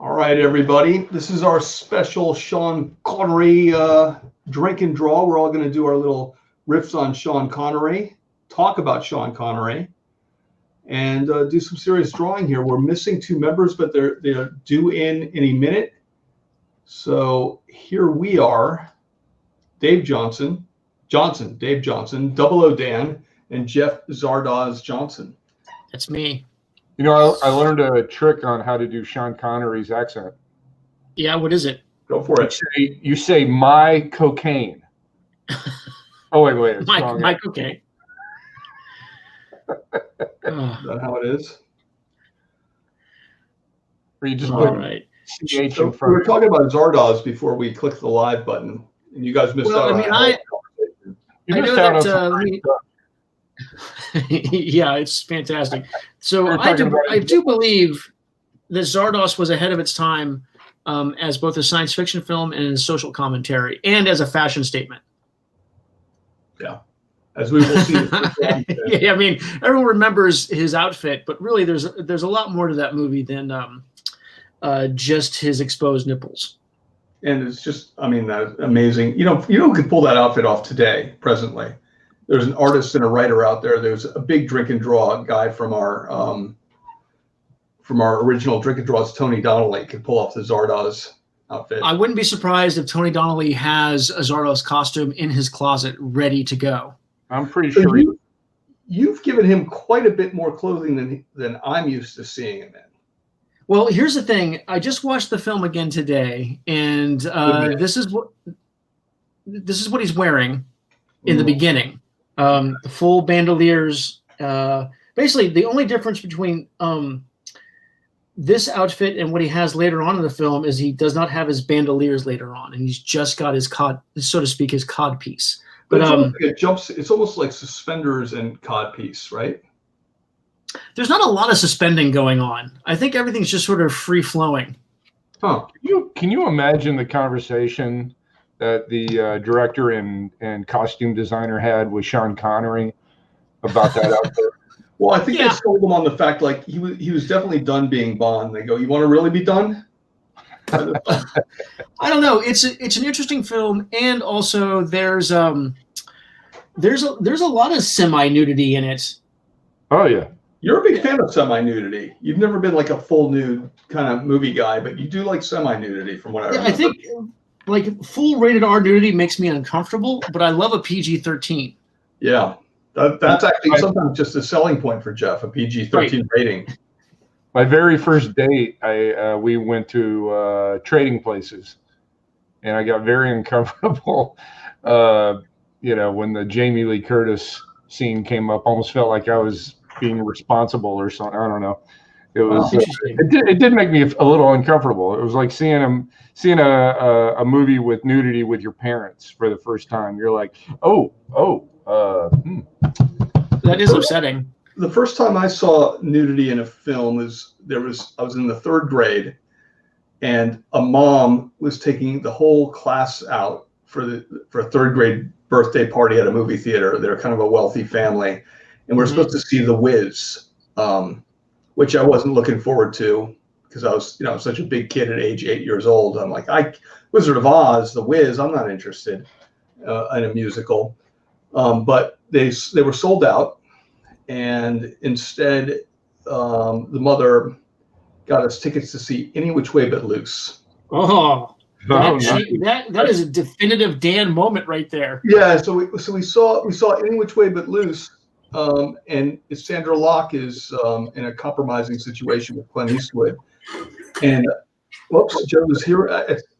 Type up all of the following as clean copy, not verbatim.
All right, everybody. This is our special Sean Connery drink and draw. We're all going to do our little riffs on Sean Connery, talk about Sean Connery, and do some serious drawing here. We're missing two members, but they're due in any minute. So here we are, Dave Johnson, Dave Johnson, Double O Dan, and Jeff Zardoz Johnson. That's me. You know, I learned a trick on how to do Sean Connery's accent. Yeah, what is it? Go for it. You say my cocaine. Oh, wait. It's my cocaine. Is that how it is? Or you just All put right. CH So in front. we were talking about Zardoz before we clicked the live button, and you guys missed out on that conversation. You I missed know out on that, some great stuff. yeah, it's fantastic. So We're I talking about do believe that Zardoz was ahead of its time as both a science fiction film and a social commentary, and as a fashion statement. Yeah, as we will see. Yeah, I mean, everyone remembers his outfit, but really, there's a lot more to that movie than just his exposed nipples. And it's just, I mean, that's amazing. You know who could pull that outfit off today, presently? There's an artist and a writer out there. There's a big drink and draw guy from our original drink and draws, Tony Donnelly, could pull off the Zardoz outfit. I wouldn't be surprised if Tony Donnelly has a Zardoz costume in his closet ready to go. I'm pretty So sure. you've given him quite a bit more clothing than I'm used to seeing him in. Well, here's the thing. I just watched the film again today, and this is what he's wearing in the beginning. The full bandoliers. Basically, the only difference between this outfit and what he has later on in the film is he does not have his bandoliers later on, and he's just got his cod, so to speak, his cod piece. But it's almost like suspenders and cod piece, right? There's not a lot of suspending going on. I think everything's just sort of free flowing. Huh. Can you imagine the conversation that the director and costume designer had with Sean Connery about that outfit? Well, I think they sold him on the fact like he was definitely done being Bond. They go, "You want to really be done?" I don't know. It's an interesting film, and also there's a lot of semi-nudity in it. Oh yeah. You're a big fan of semi-nudity. You've never been like a full nude kind of movie guy, but you do like semi-nudity from what I remember. I think like full rated R nudity makes me uncomfortable, but I love a PG-13. Yeah. That's actually sometimes just a selling point for Jeff, a PG-13 rating. My very first date, we went to trading places, and I got very uncomfortable. When the Jamie Lee Curtis scene came up, almost felt like I was being responsible or something. I don't know. It was. It did make me a little uncomfortable. It was like seeing a movie with nudity with your parents for the first time. You're like, That is upsetting. The first time I saw nudity in a film I was in the third grade, and a mom was taking the whole class out for a third grade birthday party at a movie theater. They're kind of a wealthy family, and we're supposed to see The Wiz, which I wasn't looking forward to because I was such a big kid at age 8 years old. I'm like, Wizard of Oz, The Wiz, I'm not interested in a musical. But they were sold out, and instead the mother got us tickets to see Any Which Way But Loose. That is a definitive Dan moment right there. Yeah, so we saw Any Which Way But Loose, and Sandra Locke is in a compromising situation with Clint Eastwood, and whoops, Joe is here.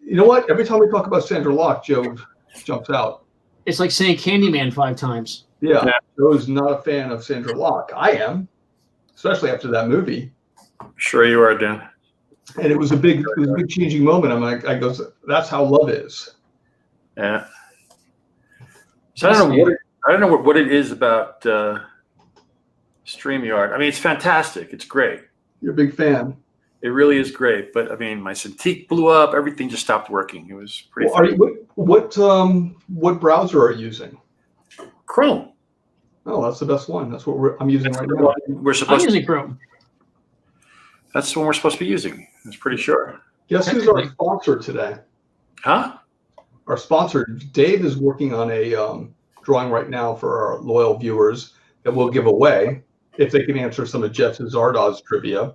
You know what? Every time we talk about Sandra Locke, Joe jumps out. It's like saying Candyman 5 times. Yeah, Joe's not a fan of Sandra Locke. I am, especially after that movie. Sure you are, Dan. And it was a big changing moment. I'm like, that's how love is. Yeah. So I don't know what it is about StreamYard. I mean, it's fantastic. It's great. You're a big fan. It really is great. But I mean, my Cintiq blew up. Everything just stopped working. It was pretty. What browser are you using? Chrome. Oh, that's the best one. That's what I'm using right now. We're supposed I'm using Chrome. That's the one we're supposed to be using. I'm pretty sure. Guess who's our sponsor today? Huh? Our sponsor, Dave, is working on a drawing right now for our loyal viewers that we'll give away if they can answer some of Jeff's Zardoz trivia.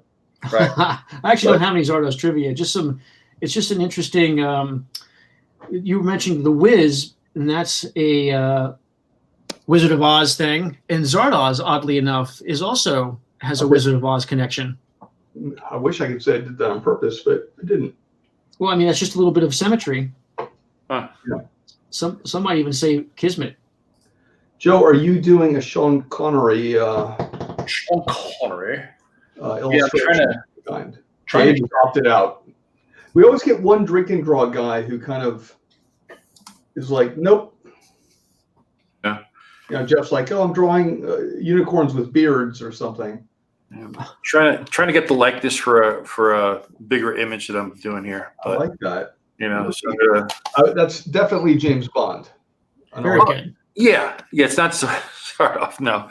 Right. I actually don't have any Zardoz trivia. It's just an interesting. You mentioned The Wiz, and that's a Wizard of Oz thing, and Zardoz, oddly enough, has a Wizard of Oz connection. I wish I could say I did that on purpose, but I didn't. Well, I mean, that's just a little bit of symmetry. Huh. Yeah. Some might even say kismet. Joe, are you doing a Sean Connery? Sean Connery. Illustration Dave dropped it out. We always get one drink and draw guy who kind of is like, nope. Yeah. You know, Jeff's like, oh, I'm drawing unicorns with beards or something. Trying to get the likeness for a bigger image that I'm doing here. But, I like that. You know, so that's definitely James Bond. Very good. Yeah. It's not Zardoz. No.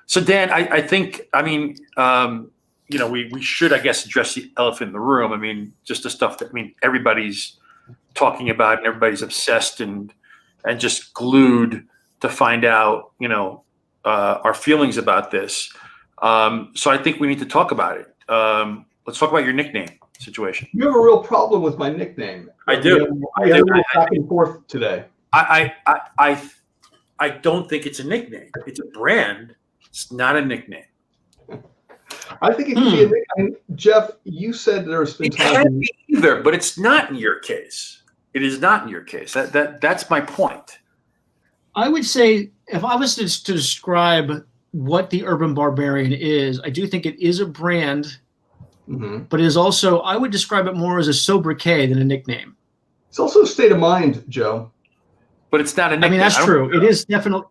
So Dan, I think, I mean, you know, we should, I guess, address the elephant in the room. I mean, just the stuff that, I mean, everybody's talking about and everybody's obsessed and just glued to find out, you know, our feelings about this. So I think we need to talk about it. Let's talk about your nickname situation. You have a real problem with my nickname. I do. I had a little back and forth today. I don't think it's a nickname. It's a brand. It's not a nickname. I think it can be a nickname. Jeff, you said there's been times. It can be either, but it's not in your case. It is not in your case. That's my point. I would say if I was to describe what the Urban Barbarian is, I do think it is a brand, but it is also, I would describe it more as a sobriquet than a nickname. It's also a state of mind, Joe. But it's not a nickname. I mean, that's true. It is definitely.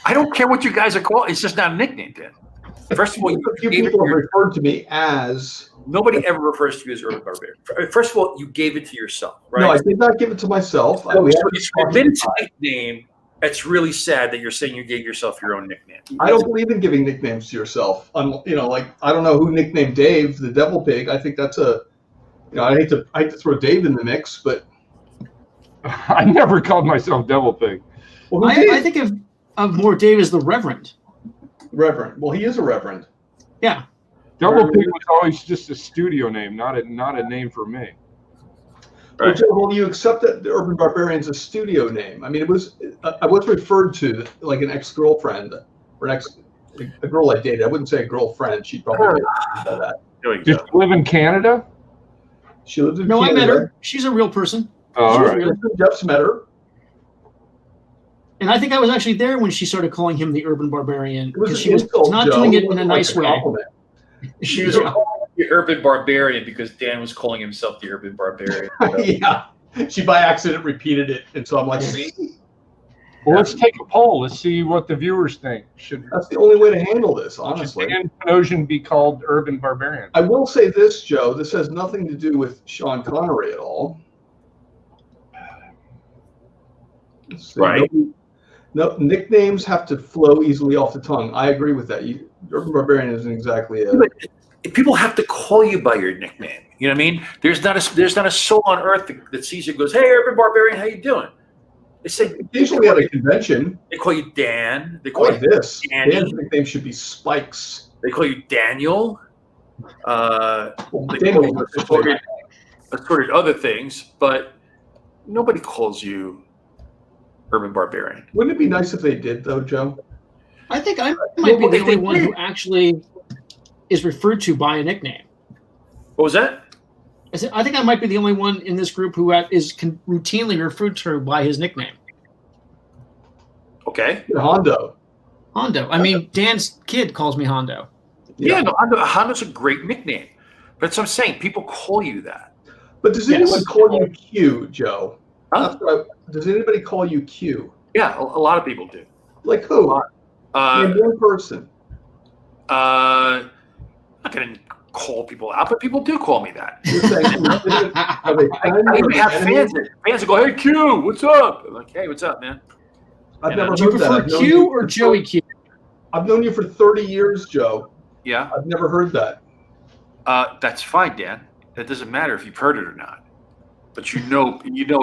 I don't care what you guys are called. It's just not a nickname, Dan. First of all, a few people have referred to me as. Nobody ever refers to you as Urban Barbarian. First of all, you gave it to yourself, right? No, I did not give it to myself. So it's admitted to nickname. It's really sad that you're saying you gave yourself your own nickname. I don't believe in giving nicknames to yourself. You know, like I don't know who nicknamed Dave the Devil Pig. I think that's a. You know, I hate to throw Dave in the mix, but I never called myself Devil Pig. Well, I think of more Dave as the Reverend. Reverend. Well, he is a reverend. Yeah. Devil Pig was always just a studio name, not a name for me. Right. Well, you accept that the Urban Barbarian is a studio name. I mean, it was. I was referred to like an ex-girlfriend or a girl I dated. I wouldn't say a girlfriend. She'd probably know that. Did you live in Canada? She lived in Canada. Canada. I met her. She's a real person. Oh, all right. Jeff's met her. And I think I was actually there when she started calling him the Urban Barbarian because she was not Joe. doing it in a nice way. She was calling the Urban Barbarian because Dan was calling himself the Urban Barbarian. Yeah, she by accident repeated it, and so I'm like, see. Well, let's take a poll. Let's see what the viewers think. That's the only way to handle this, honestly. Should Dan Panosian be called Urban Barbarian? I will say this, Joe. This has nothing to do with Sean Connery at all. Right. No, nicknames have to flow easily off the tongue. I agree with that. Urban Barbarian isn't exactly a. People have to call you by your nickname. You know what I mean? There's not a soul on earth that sees you and goes, "Hey, Urban Barbarian, how you doing?" They say usually at a convention. They call you Dan. They call you this. Danny. Dan's nickname should be Spikes. They call you Daniel. They Daniel call you assorted other things, but nobody calls you Urban Barbarian. Wouldn't it be nice if they did, though, Joe? I think I might be the only one who actually is referred to by a nickname. What was that? I think I might be the only one in this group who is routinely referred to by his nickname. Okay. Hondo. Hondo. I mean, Dan's kid calls me Hondo. Yeah, no, Hondo's a great nickname. But that's what I'm saying. People call you that. But does anyone call you Q, Joe? Huh? Does anybody call you Q? Yeah, a lot of people do. Like who? Name one person. I'm not going to call people out, but people do call me that. I even have fans that go, "Hey, Q, what's up?" I'm like, "Hey, what's up, man?" I've never do you prefer Q or Joey Q? I've known you for 30 years, Joe. Yeah. I've never heard that. That's fine, Dan. it doesn't matter if you've heard it or not. But you know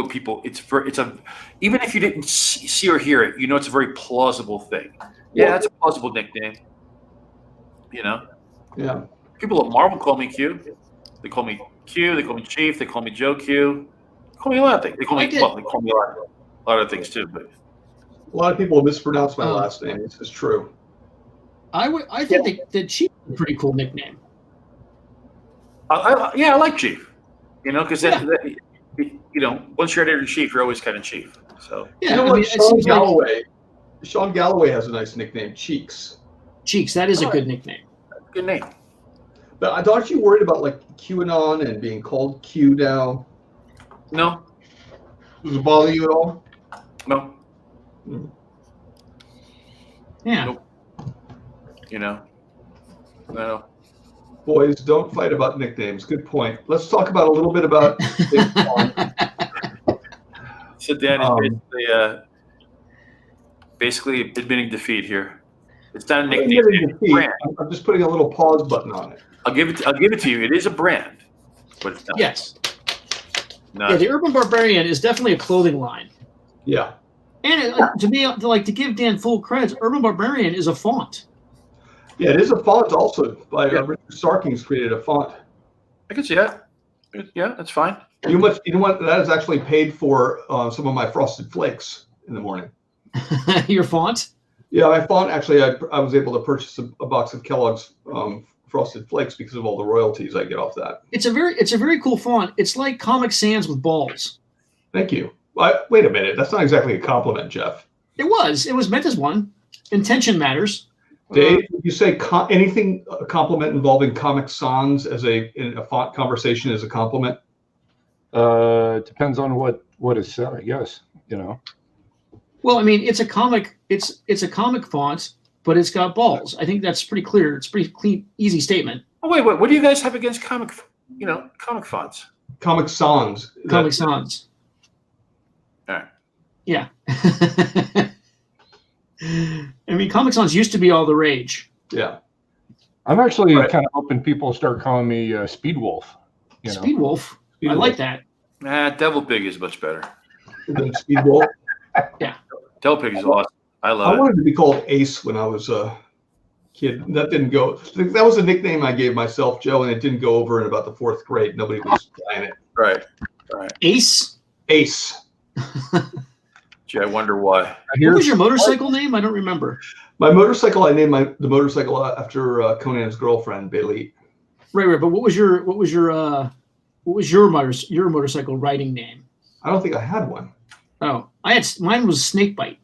people. Even if you didn't see or hear it, it's a very plausible thing. Yeah, that's a plausible nickname. Yeah. People at Marvel call me Q. They call me Q. They call me Chief. They call me Joe Q. They call me a lot of things. They call me a lot of things too. But a lot of people mispronounce my last name. This is true. I think that Chief is a pretty cool nickname. I like Chief. Because once you're editor in chief, you're always kind of chief. So Sean Galloway has a nice nickname, Cheeks. Cheeks, that is a good nickname. Good name. But aren't you worried about like QAnon and being called Q now? No. Does it bother you at all? No. Yeah. Nope. No. Boys, don't fight about nicknames. Good point. Let's talk about a little bit about. So Dan is basically admitting defeat here. It's not a nickname. I'm just putting a little pause button on it. I'll give it to you. It is a brand, but it's not. Yes. The Urban Barbarian is definitely a clothing line. Yeah. And to give Dan full credit, Urban Barbarian is a font. Yeah, it is a font also. Richard Starkings created a font. I can see that. Yeah, that's fine. You know what? That is actually paid for some of my Frosted Flakes in the morning. Your font? Yeah, my font. Actually, I was able to purchase a box of Kellogg's Frosted Flakes because of all the royalties I get off that. It's a very cool font. It's like Comic Sans with balls. Thank you. Wait a minute. That's not exactly a compliment, Jeff. It was meant as one. Intention matters. Dave, would you say a compliment involving Comic Sans in a font conversation is a compliment? It depends on what is said, I guess. Well, I mean, it's a comic font, but it's got balls. I think that's pretty clear. It's a pretty clean, easy statement. Oh wait, what do you guys have against comic fonts? Comic Sans. Comic Sans. All right. Yeah. I mean, Comic Sans used to be all the rage. Yeah. I'm actually kind of hoping people start calling me Speed Wolf. Speed Wolf. I like that. Devil Pig is much better. Speed Wolf. Yeah. Devil Pig is awesome. I wanted to be called Ace when I was a kid. That didn't go. That was a nickname I gave myself, Joe, and it didn't go over in about the 4th grade. Nobody was trying it. Right. Ace. Gee, I wonder why. What was your motorcycle name? I don't remember. My motorcycle, I named the motorcycle after Conan's girlfriend, Bailey. Right. But what was your motorcycle riding name? I don't think I had one. Oh, mine was Snakebite.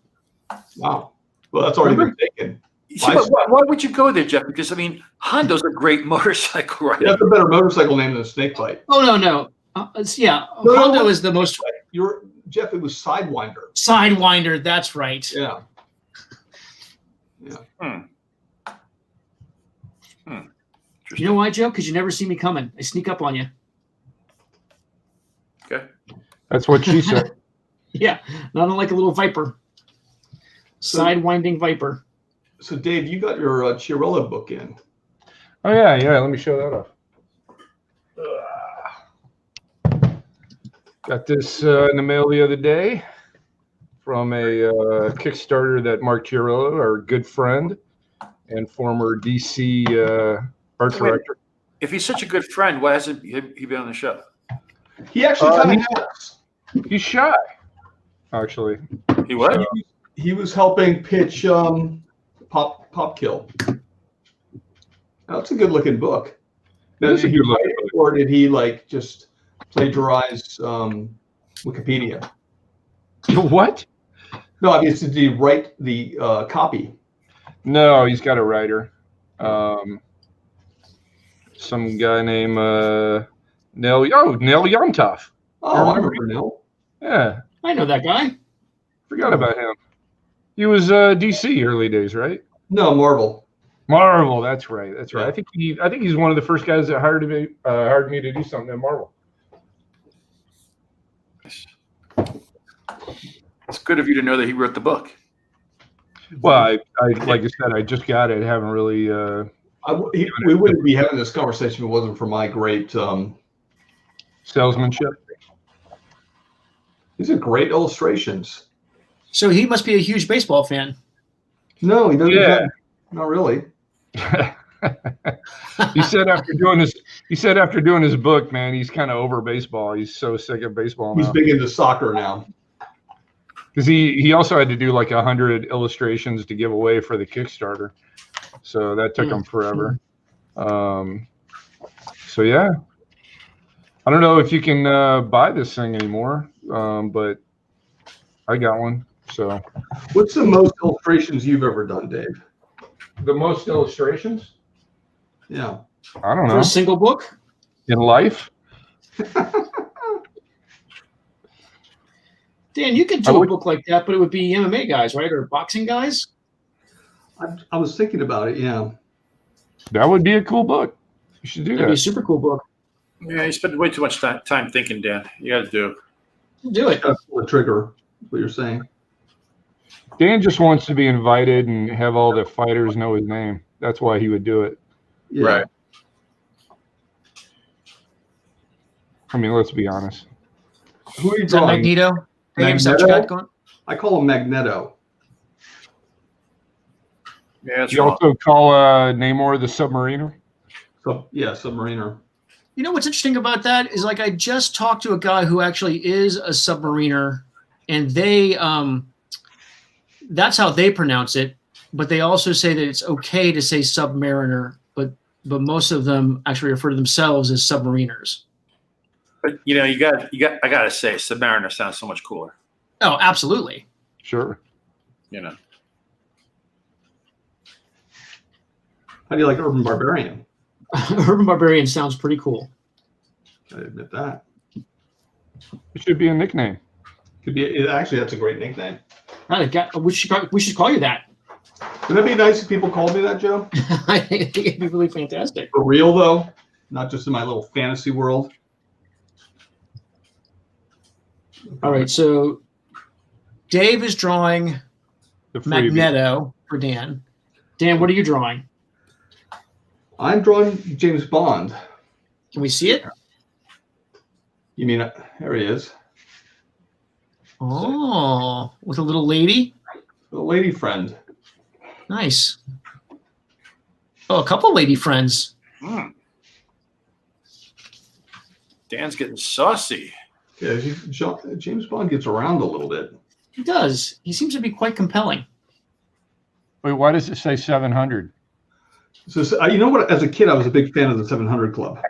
Wow. Well, that's already been taken. See, why would you go there, Jeff? Because Honda's a great motorcycle rider. That's a better motorcycle name than Snakebite. Oh no. Honda is the most. Jeff, it was Sidewinder. Sidewinder, that's right. Yeah. You know why, Joe? Because you never see me coming. I sneak up on you. Okay. That's what she said. Yeah, not unlike a little viper. Sidewinding viper. So, Dave, you got your Chiarella book in. Oh, yeah. Let me show that off. Got this in the mail the other day from a Kickstarter that Mark Chiarella, our good friend and former DC art director. If he's such a good friend, why hasn't he been on the show? He actually kind of has. He's shy, actually. He what? He was helping pitch Pop Kill. That's a good-looking book. Now, did he write it, or did he just plagiarize Wikipedia? What? No, I mean, did he write the copy? No, he's got a writer. Some guy named Nell Yomtov. Oh, I remember Nell. Yeah. I know that guy. Forgot about him. He was DC early days, right? No, Marvel. Marvel, that's right. Yeah. I think he's one of the first guys that hired me to do something at Marvel. It's good of you to know that he wrote the book. Well, I like I said, I just got it. I haven't really. We wouldn't be having this conversation if it wasn't for my great Salesmanship. These are great illustrations. So he must be a huge baseball fan. No, he doesn't. Yeah. Not really. He said after doing his book, man, he's kind of over baseball. He's so sick of baseball now. He's big into soccer now. Because he also had to do like 100 illustrations to give away for the Kickstarter, so that took him forever. So yeah, I don't know if you can buy this thing anymore, but I got one. So, what's the most illustrations you've ever done, Dave? The most illustrations? Yeah, I don't know. For a single book in life. Dan, you could do a book like that, but it would be MMA guys, right, or boxing guys? I was thinking about it. Yeah, that would be a cool book. You should do that. That'd be a super cool book. Yeah, you spend way too much time thinking, Dan. You got to do. Do it. That's the trigger. What you're saying. Dan just wants to be invited and have all the fighters know his name. That's why he would do it. Yeah. Right. I mean, let's be honest. Who are you Is that drawing? Magneto? Magneto? I call him Magneto. Yeah, that's You also call Namor the Submariner? So, yeah, Submariner. You know what's interesting about that is, like, I just talked to a guy who actually is a submariner, and they that's how they pronounce it, but they also say that it's okay to say submariner, but most of them actually refer to themselves as submariners. But I gotta say, Submariner sounds so much cooler. Oh, absolutely. Sure. How do you like Urban Barbarian? Urban Barbarian sounds pretty cool. I admit that. It should be a nickname. Could be. Actually, that's a great nickname. We should call you that. Wouldn't it be nice if people called me that, Joe? I think it'd be really fantastic. For real, though, not just in my little fantasy world. All right, so Dave is drawing Magneto for Dan. Dan, what are you drawing? I'm drawing James Bond. Can we see it? You mean, there he is. Oh, with a little lady? A lady friend. Nice. Oh, a couple lady friends. Dan's getting saucy. Yeah, James Bond gets around a little bit. He does. He seems to be quite compelling. Wait, why does it say 700? So, you know what? As a kid, I was a big fan of the 700 Club.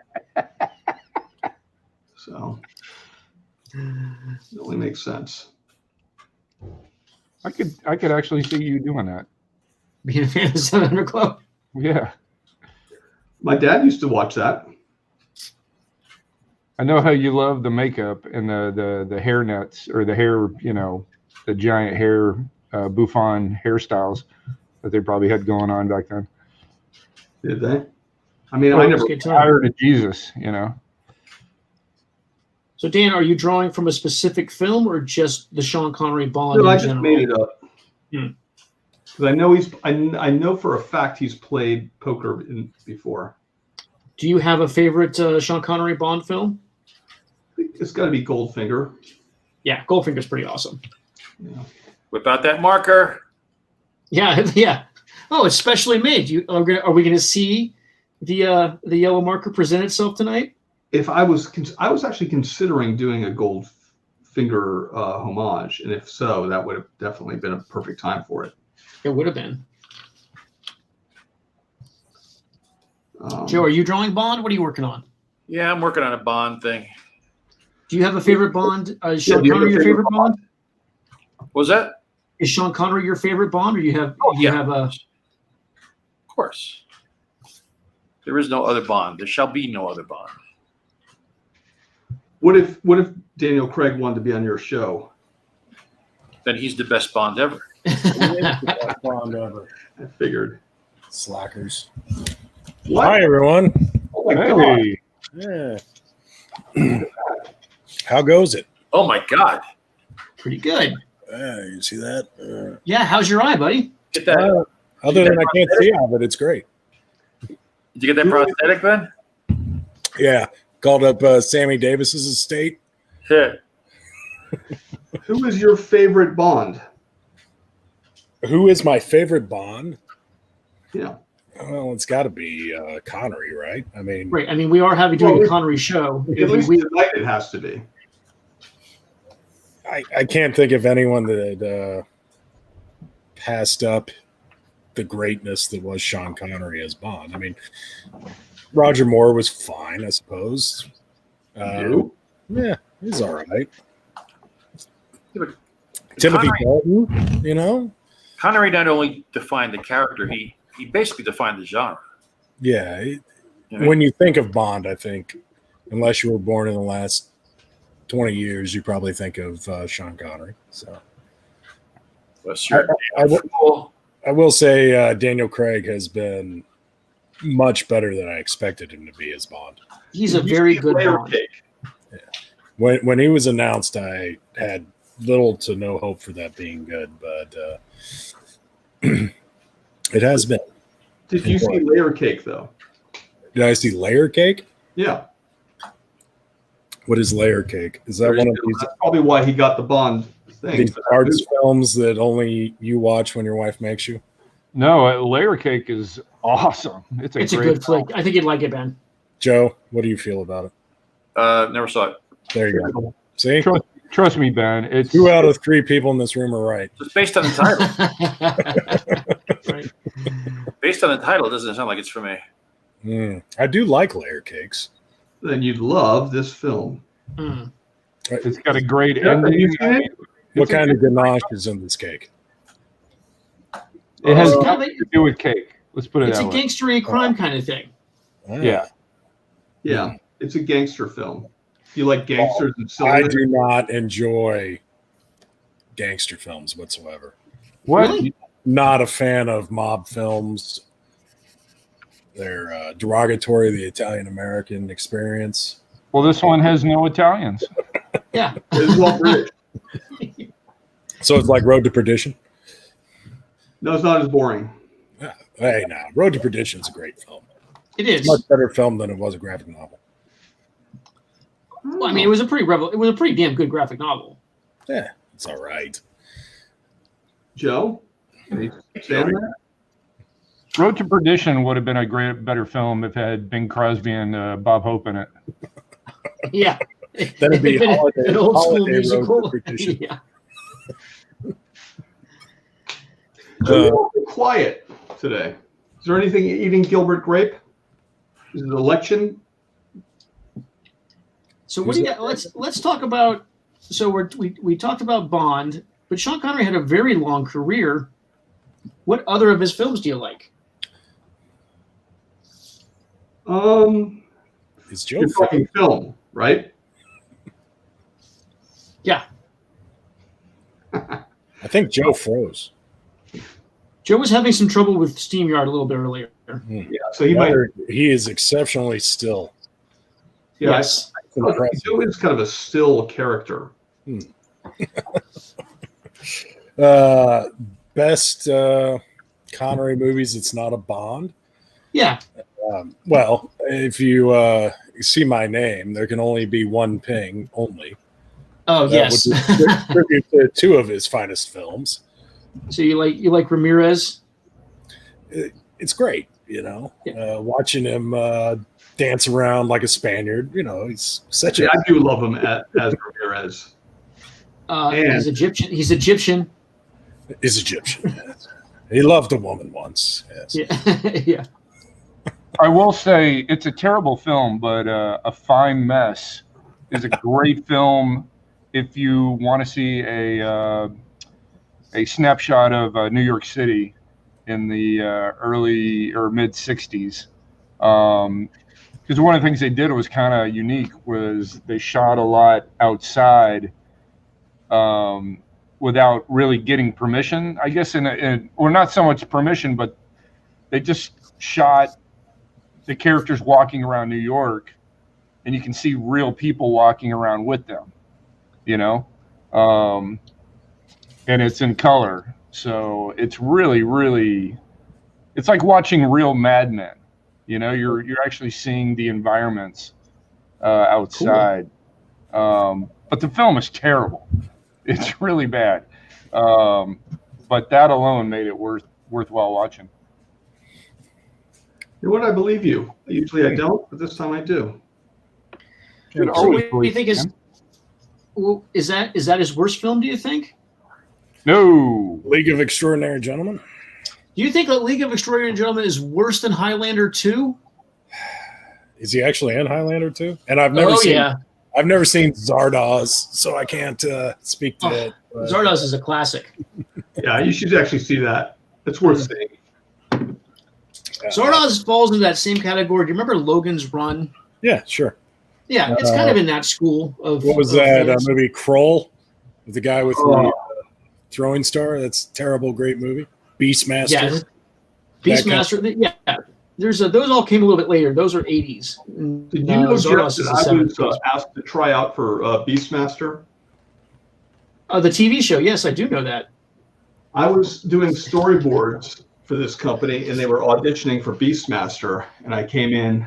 So it only makes sense. I could actually see you doing that. Being a fan of the 700 Club? Yeah. My dad used to watch that. I know how you love the makeup and the hair nets, or the hair, the giant hair bouffant hairstyles that they probably had going on back then. Did they? I mean, I never tired of Jesus, So, Dan, are you drawing from a specific film or just the Sean Connery Bond? No, I just made it up. Because I know I know for a fact he's played poker before. Do you have a favorite Sean Connery Bond film? It's got to be Goldfinger. Yeah, Goldfinger's pretty awesome. Yeah. Whip out that marker. Yeah, yeah. Oh, it's specially made. Are we going to see the yellow marker present itself tonight? If I was actually considering doing a Goldfinger homage, and if so, that would have definitely been a perfect time for it. It would have been. Joe, are you drawing Bond? What are you working on? Yeah, I'm working on a Bond thing. Do you have a favorite Bond? Is Sean Connery your favorite Bond? What was that? Is Sean Connery your favorite Bond, or you have have a? Of course. There is no other Bond. There shall be no other Bond. What if Daniel Craig wanted to be on your show? Then he's the best Bond ever. The best Bond ever. I figured. Slackers. What? Hi, everyone. Oh my God. Yeah. How goes it? Oh my God. Pretty good. You see that? Yeah, how's your eye, buddy? Get that. Other than I can't see out, but it's great. Did you get that prosthetic, Ben? Yeah. Called up Sammy Davis's estate. Yeah. Who is your favorite Bond? Who is my favorite Bond? Yeah. Well, it's got to be Connery, right? I mean, Right. I mean, we are doing a Connery show. At least tonight it has to be. I can't think of anyone that passed up the greatness that was Sean Connery as Bond. I mean, Roger Moore was fine, I suppose. Yeah, he's all right. Yeah, Timothy Connery, Dalton, you know? Connery not only defined the character, he basically defined the genre. Yeah. You know? When you think of Bond, I think, unless you were born in the last 20 years, you probably think of Sean Connery. So I will say Daniel Craig has been much better than I expected him to be as Bond. He's a very good Bond. Yeah. When he was announced, I had little to no hope for that being good, but it has been. Did you see Layer Cake, though? Did I see Layer Cake? Yeah. What is Layer Cake? Is that one of these? That's probably why he got the Bond thing. These arts films that only you watch when your wife makes you? No, Layer Cake is awesome. It's a good flick. I think you'd like it, Ben. Joe, what do you feel about it? Never saw it. There you go. See? Trust me, Ben. It's 2 out of 3 people in this room are right. It's based on the title. Right. Based on the title, it doesn't sound like it's for me. I do like Layer Cakes. Then you'd love this film. It's got a great ending. What kind of ganache is in this cake? It has nothing to do with cake. Let's put it that way. It's a gangster and crime kind of thing. Yeah. Yeah. It's a gangster film. If you like gangsters and I cylinder, do not enjoy gangster films whatsoever. What? Really? Not a fan of mob films. They're derogatory to the Italian-American experience. Well, this one has no Italians. Yeah. it's all British. So it's like Road to Perdition? No, it's not as boring. Hey, now, Road to Perdition is a great film. It It's is. a much better film than it was a graphic novel. Well, I mean, it was a pretty damn good graphic novel. Yeah, it's all right. Joe? Can you stand that? Road to Perdition would have been a better film if it had Bing Crosby and Bob Hope in it. Yeah. That'd be an old school Holiday Road musical. to Perdition. Yeah. Quiet today. Is there anything eating Gilbert Grape? Is it election? So what do you got? Let's talk about. So we talked about Bond, but Sean Connery had a very long career. What other of his films do you like? It's Joe You're talking film, right? Yeah. I think Joe froze. Joe was having some trouble with SteamYard a little bit earlier. Yeah. So he might. He is exceptionally still. Yeah. Yes. Joe is kind of a still character. Best Connery movies. It's not a Bond. Yeah. Well, if you see my name, there can only be one Ping only. Oh, yes. Would tribute to 2 of his finest films. So you like Ramirez? It's great, watching him dance around like a Spaniard. He's such I do love him as Ramirez. He's Egyptian. He's Egyptian. Is Egyptian. He loved a woman once. Yes. Yeah. Yeah. I will say it's a terrible film, but A Fine Mess is a great film if you want to see a snapshot of New York City in the early or mid 60s. Because one of the things they did was kind of unique was they shot a lot outside without really getting permission, I guess, or not so much permission, but they just shot the characters walking around New York, and you can see real people walking around with them, and it's in color. So it's really, really, it's like watching real Mad Men. You're actually seeing the environments outside. Cool. But the film is terrible. It's really bad. But that alone made it worthwhile watching. You know what? I believe you. Usually I don't, but this time I do. So what do you think is that his worst film, do you think? No. League of Extraordinary Gentlemen. Do you think that League of Extraordinary Gentlemen is worse than Highlander 2? Is he actually in Highlander 2? And I've never seen Zardoz, so I can't speak to it. But... Zardoz is a classic. Yeah, you should actually see that. It's worth seeing. Zardoz falls into that same category. Do you remember Logan's Run? Yeah, sure. Yeah, it's kind of in that school of. What was that movie? Kroll, with the guy with the throwing star. That's a terrible, great movie. Beastmaster. Yeah, Beastmaster. Yeah, those all came a little bit later. Those are 80s. Did you know, Jeff, that I was asked to try out for Beastmaster? The TV show. Yes, I do know that. I was doing storyboards for this company, and they were auditioning for Beastmaster, and I came in.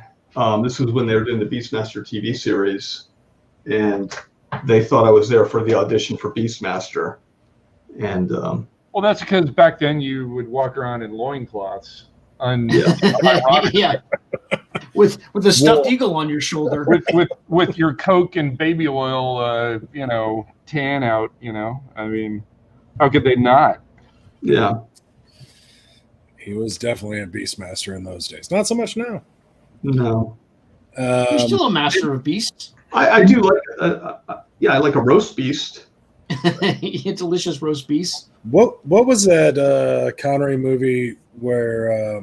This was when they were doing the Beastmaster TV series, and they thought I was there for the audition for Beastmaster. And well, that's because back then you would walk around in loincloths. Yeah, with the stuffed eagle on your shoulder, with your Coke and baby oil, tan out. I mean, how could they not? Yeah, he was definitely a Beastmaster in those days. Not so much now. No, you're still a master of beasts. I do like. I like a roast beast. A delicious roast beast. What was that Connery movie where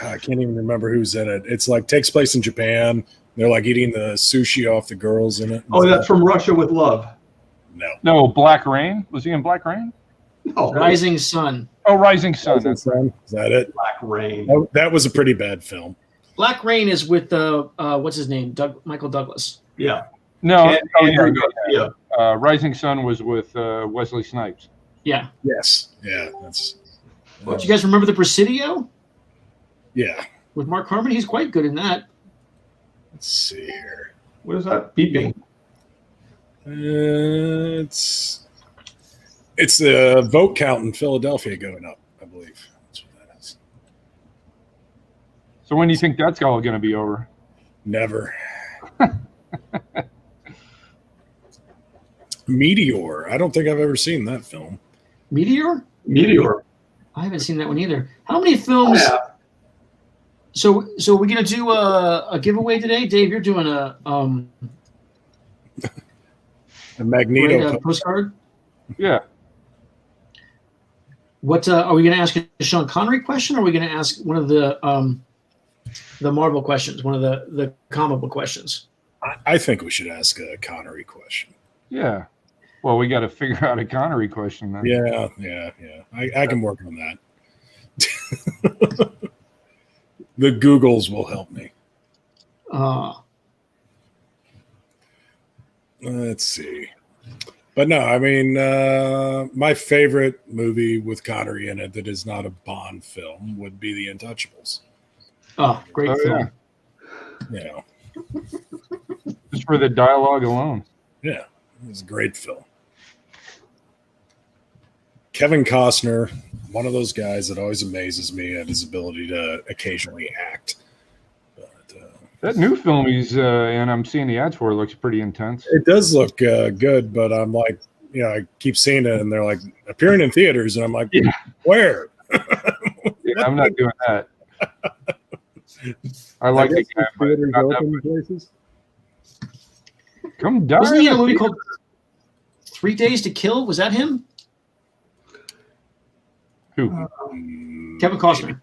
I can't even remember who's in it? It's like takes place in Japan. They're like eating the sushi off the girls in it. Oh, that's From Russia with Love. No, Black Rain. Was he in Black Rain? No, Rising Sun. Oh, Rising Sun. Is that it? Black Rain. That was a pretty bad film. Black Rain is with what's his name? Michael Douglas. Yeah. No. Yeah. Rising Sun was with Wesley Snipes. Yeah. Yes. Yeah. That's. Do you guys remember The Presidio? Yeah. With Mark Harmon, he's quite good in that. Let's see here. What is that beeping? It's the vote count in Philadelphia going up, I believe. That's what that is. So when do you think that's all going to be over? Never. Meteor. I don't think I've ever seen that film. Meteor? I haven't seen that one either. How many films? Oh, yeah. So we're gonna do a giveaway today, Dave. You're doing a Magneto postcard. Yeah. What are we gonna ask a Sean Connery question, or are we gonna ask one of the Marvel questions, one of the comic book questions? I think we should ask a Connery question. Yeah. Well, we got to figure out a Connery question then. Yeah. I can work on that. The Googles will help me. Let's see. But no, I mean, my favorite movie with Connery in it that is not a Bond film would be The Untouchables. Oh, great film. Yeah. Just for the dialogue alone. Yeah, it was a great film. Kevin Costner, one of those guys that always amazes me at his ability to occasionally act. But, that new film he's and I'm seeing the ads for, looks pretty intense. It does look good, but I'm like, I keep seeing it, and they're like appearing in theaters, and I'm like, where? I'm not doing that. I like the guy, but not that places. Come down. Wasn't he in a movie called 3 Days to Kill? Was that him? Who? Kevin Costner.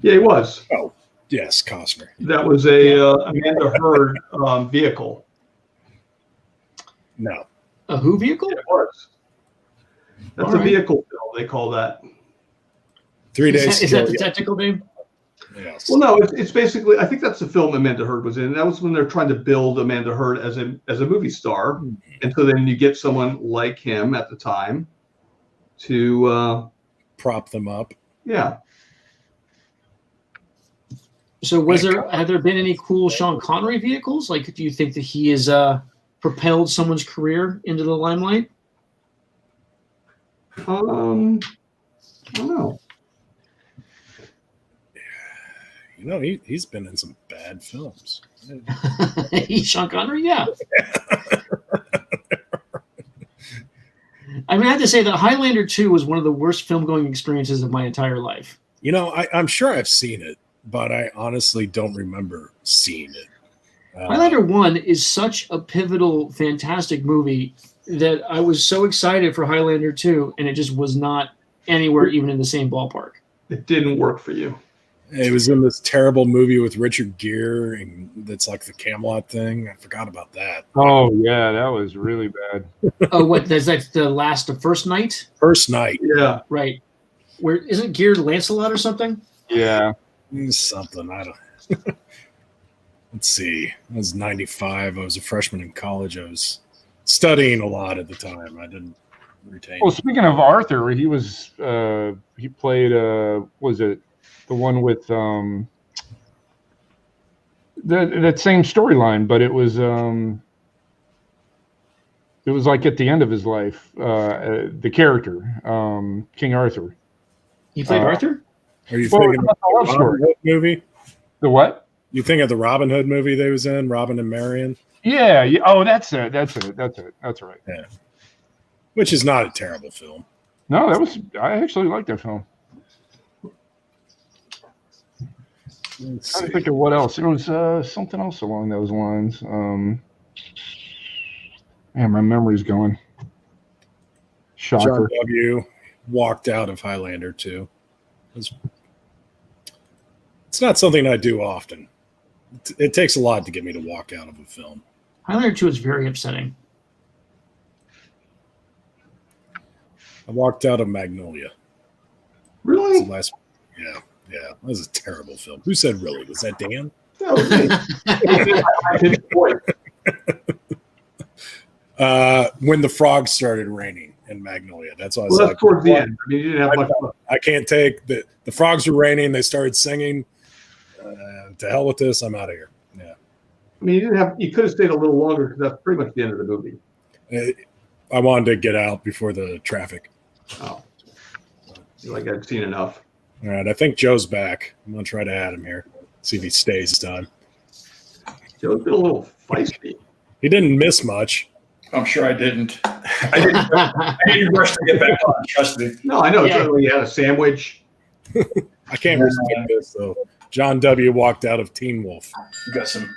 Yeah, he was. Oh, yes, Costner. That was a Amanda Heard vehicle. No. A who vehicle? Yeah, it was. That's a vehicle film. They call that. 3 Days. Is that the technical name? Yes. Well, no, it's basically. I think that's the film Amanda Heard was in. And that was when they're trying to build Amanda Heard as a movie star, and so then you get someone like him at the time to prop them up. Yeah. So have there been any cool Sean Connery vehicles? Like, do you think that he has propelled someone's career into the limelight? I don't know. You know, he's been in some bad films. Sean Connery, yeah. I mean, I have to say that Highlander 2 was one of the worst film-going experiences of my entire life. You know, I'm sure I've seen it, but I honestly don't remember seeing it. Highlander 1 is such a pivotal, fantastic movie that I was so excited for Highlander 2, and it just was not anywhere even in the same ballpark. It didn't work for you. It was in this terrible movie with Richard Gere, and that's like the Camelot thing. I forgot about that. Oh yeah, that was really bad. Oh, what? That's the first night? First Night. Yeah. Right. Where isn't Gere Lancelot or something? Yeah. Something. I don't. Let's see. I was 95. I was a freshman in college. I was studying a lot at the time. I didn't retain. Well, speaking of Arthur, he was he played was it the one with that same storyline, but it was like at the end of his life, the character, King Arthur. You played Arthur? Are you thinking of the Robin Hood movie? The what? You think of the Robin Hood movie they was in, Robin and Marion? Yeah. Oh, that's it. That's right. Yeah. Which is not a terrible film. No, I actually liked that film. I'm trying to think of what else. There was something else along those lines. Man, my memory's going. Shocker. John W. walked out of Highlander 2. It's not something I do often. It takes a lot to get me to walk out of a film. Highlander 2 is very upsetting. I walked out of Magnolia. Really? Yeah. That was a terrible film. Who said really? Was that Dan? That was me. When the frogs started raining in Magnolia. That's why I was that's like, towards the end. I mean, you didn't have much fun. I can't take the frogs were raining. They started singing. To hell with this. I'm out of here. Yeah. I mean, you could have stayed a little longer because that's pretty much the end of the movie. I wanted to get out before the traffic. Oh. Like I've seen enough. All right. I think Joe's back. I'm going to try to add him here. See if he stays this time. Joe's been a little feisty. He didn't miss much. I'm sure I didn't. I didn't rush to get back on. Trust me. No, I know. Yeah. You had a sandwich. I can't respect this, though. John W. walked out of Teen Wolf. You got some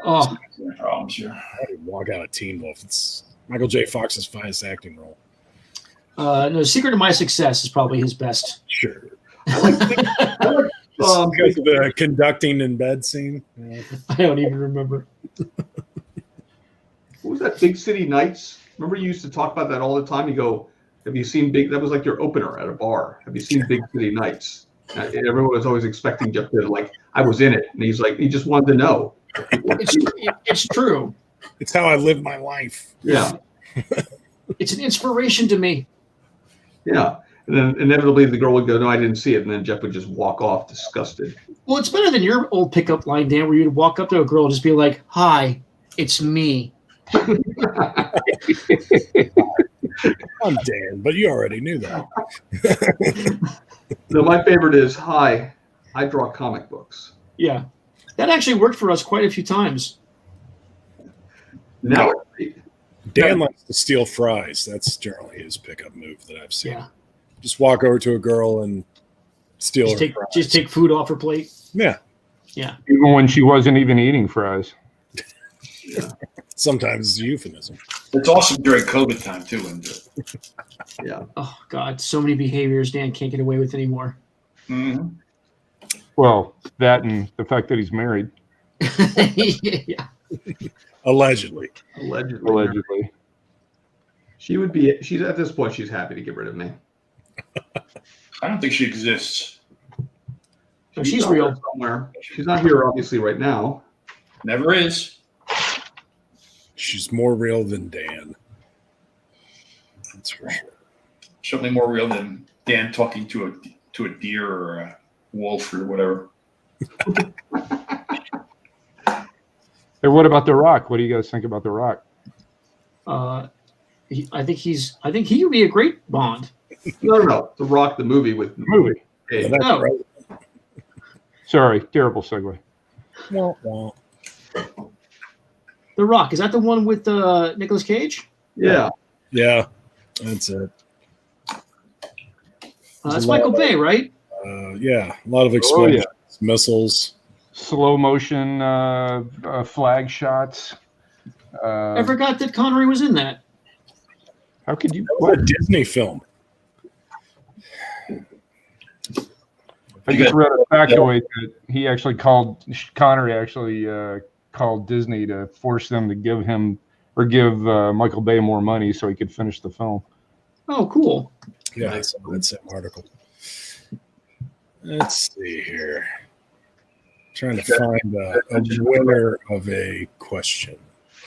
problems here. I didn't walk out of Teen Wolf. It's Michael J. Fox's finest acting role. No, Secret of My Success is probably his best. Sure. I like because of the conducting in bed scene. Yeah. I don't even remember. What was that? Big City Nights? Remember you used to talk about that all the time? You go, have you seen that was like your opener at a bar. Have you seen Big City Nights? Everyone was always expecting Jeff to I was in it. And he's like, he just wanted to know. It's true. It's how I live my life. Yeah. It's an inspiration to me. Yeah. And then inevitably the girl would go, no, I didn't see it. And then Jeff would just walk off disgusted. Well, it's better than your old pickup line, Dan, where you'd walk up to a girl and just be like, hi, it's me. I'm Dan, but you already knew that. No, my favorite is, hi, I draw comic books. Yeah. That actually worked for us quite a few times. Now, Dan likes to steal fries. That's generally his pickup move that I've seen. Yeah. Just walk over to a girl and steal her fries. Just take food off her plate. Yeah. Yeah. Even when she wasn't even eating fries. Yeah. Sometimes it's a euphemism. It's awesome during COVID time too. Yeah. Oh God, so many behaviors Dan can't get away with anymore. Mm-hmm. Well, that and the fact that he's married. Yeah. Allegedly. She's at this point, she's happy to get rid of me. I don't think she exists. So she's real somewhere. She's not here obviously right now. Never is. She's more real than Dan. That's for sure. Certainly more real than Dan talking to a deer or a wolf or whatever. Hey, what about The Rock? What do you guys think about The Rock? I think he would be a great Bond. No. The Rock, the movie with Movie. Hey, That's Oh. right. Sorry, terrible segue. Well, The Rock, is that the one with Nicolas Cage? yeah. yeah, that's it. That's Michael Bay, right? Yeah, a lot of explosions, yeah. missiles. Slow motion flag shots. I forgot that Connery was in that. How could you? That was a Disney film. I just read a factoid that he actually called Connery called Disney to force them to give Michael Bay more money so he could finish the film. Oh, cool. Yeah, I saw that same article. Let's see here. Trying to find a winner of a question.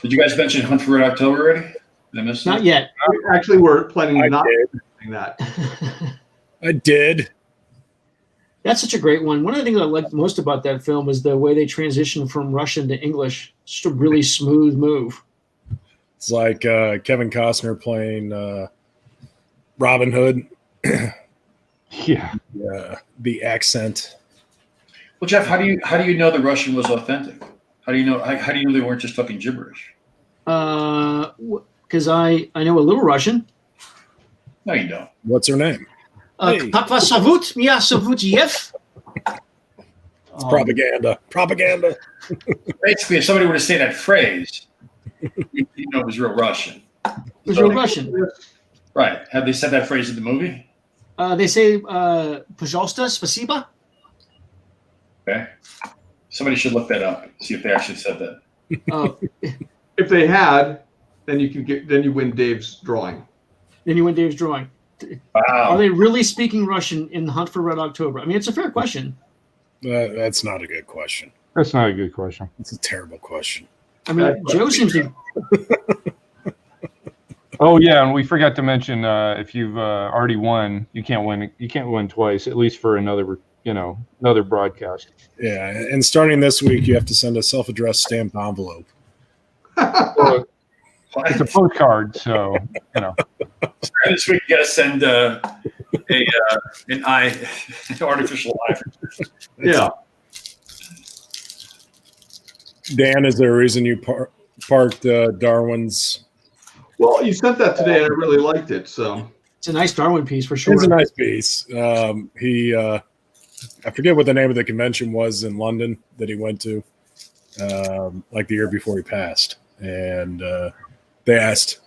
Did you guys mention Hunt for Red October already? Did I miss Not that? yet. Actually, we're planning I not did. doing that. I did. That's such a great one. One of the things I liked most about that film is the way they transitioned from Russian to English. It's just a really smooth move. It's like Kevin Costner playing Robin Hood. Yeah. The accent. Well, Jeff, how do you know the Russian was authentic? How do you know they weren't just talking gibberish? Because I know a little Russian. No, you don't. What's her name? Hey. Papa Savut, Mia Savutiev. It's propaganda. Propaganda. Basically, if somebody were to say that phrase, you know it was real Russian. It was real Russian. Right. Have they said that phrase in the movie? They say, Пожалуйста, спасибо. Okay. Somebody should look that up, see if they actually said that. If they had, then you win Dave's drawing. Then you win Dave's drawing. Wow. Are they really speaking Russian in The Hunt for Red October? I mean, it's a fair question. That's not a good question. That's not a good question. It's a terrible question. I mean, Joe seems to. Oh yeah, and we forgot to mention if you've already won, you can't win. You can't win twice, at least for another broadcast. Yeah, and starting this week, you have to send a self-addressed stamped envelope. Well, it's a postcard, so This week, you got to send an artificial eye. Yeah. Dan, is there a reason you parked Darwin's? Well, you sent that today, and I really liked it. So It's a nice Darwin piece for sure. It's a nice piece. I forget what the name of the convention was in London that he went to, like the year before he passed, and they asked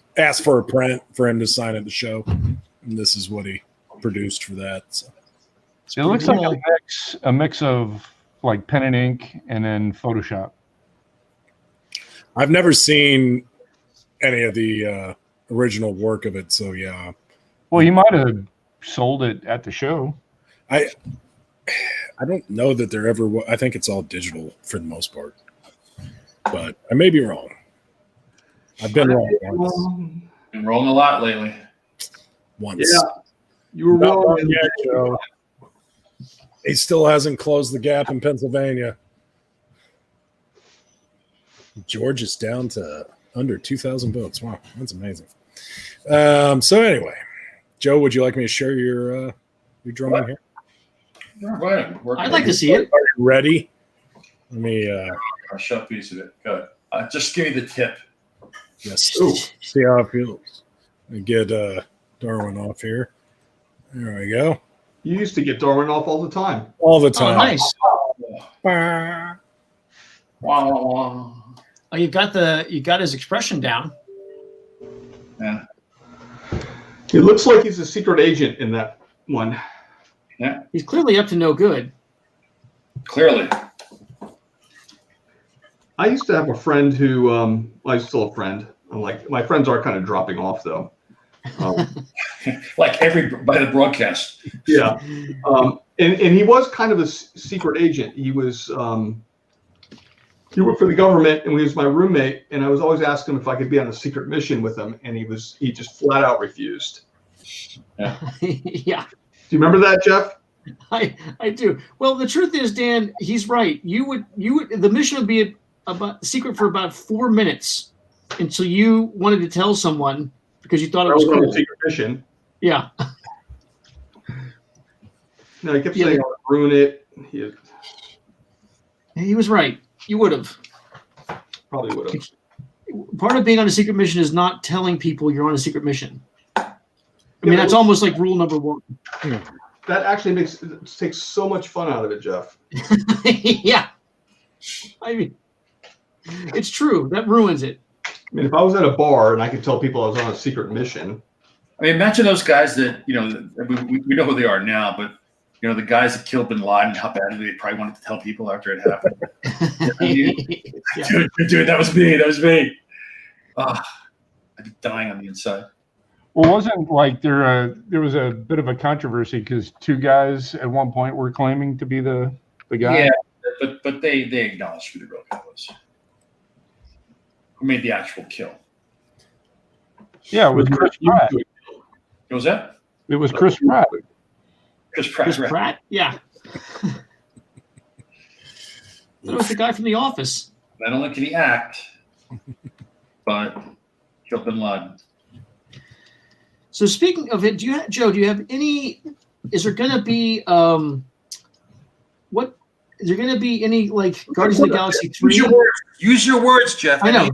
for a print for him to sign at the show, and this is what he produced for that. So. it looks like a mix of like pen and ink and then Photoshop. I've never seen any of the original work of it, so yeah. Well, you might have sold it at the show. I don't know that there ever was. I think it's all digital for the most part, but I may be wrong. I've been wrong once. Been rolling a lot lately. Once. yeah, you were Not wrong. wrong yet, Joe. He still hasn't closed the gap in Pennsylvania. George is down to under 2,000 votes. Wow, that's amazing. So anyway, Joe, would you like me to share your drawing here? Right. I'd like to see it. Are you ready? Let me I'll show a piece of it. Good. Just give me the tip. just see how it feels. Get Darwin off here. There we go. You used to get Darwin off all the time. All the Oh, time. nice. Wow, wow, wow. Oh, you got his expression down. Yeah. It looks like he's a secret agent in that one. Yeah. He's clearly up to no good. Clearly. I used to have a friend who, I'm still a friend. I'm like, my friends are kind of dropping off though. Like by the broadcast. Yeah. And he was kind of a secret agent. He was, he worked for the government, and he was my roommate, and I was always asking him if I could be on a secret mission with him, and he just flat out refused. Yeah. Yeah, Do you remember that, Jeff? I do. Well, the truth is, Dan, he's right. You would the mission would be secret for about 4 minutes until you wanted to tell someone because you thought it was on cool. a secret mission. Yeah. No, he kept saying, "I'll ruin it." He was right. You would have. Probably would have. Part of being on a secret mission is not telling people you're on a secret mission. I mean, that's almost like rule number 1. That actually takes so much fun out of it, Jeff. Yeah. I mean, it's true. That ruins it. I mean, if I was at a bar and I could tell people I was on a secret mission. I mean, imagine those guys that, we know who they are now, but, the guys that killed bin Laden, how badly they probably wanted to tell people after it happened. Dude, that was me. That was me. I'd be dying on the inside. Well, wasn't like there was a bit of a controversy because 2 guys at one point were claiming to be the guy? Yeah, but they acknowledged who the real guy was. Who made the actual kill. Yeah, it was Chris Pratt. What was that? It was Chris Pratt. Chris Pratt. Yeah. That was the guy from The Office. Not only can he act, but killed bin Laden. So speaking of it, Joe, do you have any? Is there going to be what? Is there going to be any like Guardians of the Galaxy 3? Use your words, Jeff. I know.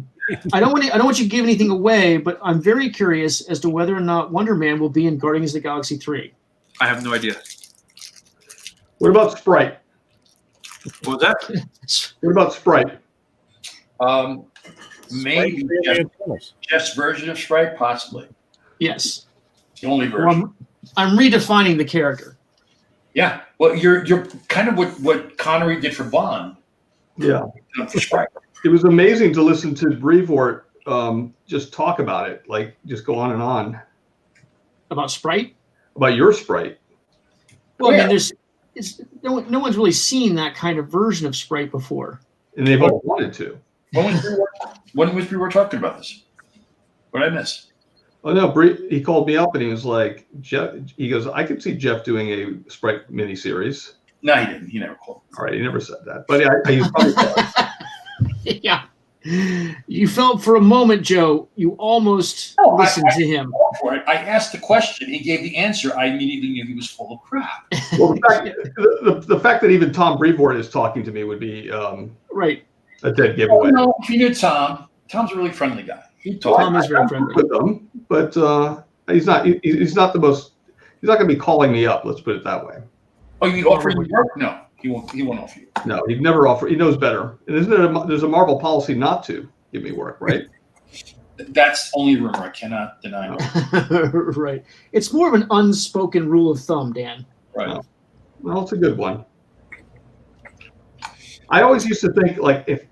I don't want you to give anything away, but I'm very curious as to whether or not Wonder Man will be in Guardians of the Galaxy 3. I have no idea. What about Sprite? What was that? What about Sprite? Maybe Jeff's version of Sprite, possibly. Yes. The only version. Well, I'm redefining the character. Yeah. Well, you're kind of what Connery did for Bond. Yeah. For Sprite. It was amazing to listen to Brevoort just talk about it, like just go on and on. About Sprite? About your Sprite. Well, I mean, no one's really seen that kind of version of Sprite before. And they've all wanted to. When was Brevoort talking about this? What did I miss? Oh no, he called me up and he was like, Jeff. He goes, I could see Jeff doing a Sprite miniseries. No, he didn't. He never called. All right, he never said that, but he probably said. Yeah, you felt for a moment, Joe. You almost listened to him. I asked the question. He gave the answer. I immediately knew he was full of crap. Well, the fact that even Tom Brevoort is talking to me would be right a dead giveaway. No, if you knew Tom, Tom's a really friendly guy. Tom is very friendly with him, but he's not. He's not the most. He's not going to be calling me up. Let's put it that way. Oh, you mean offering you work? No, he won't. He won't offer you. No, he'd never offer. He knows better. And isn't it? There's a Marvel policy not to give me work, right? That's only rumor. I cannot deny it. Right. It's more of an unspoken rule of thumb, Dan. Right. Well, it's a good one. I always used to think if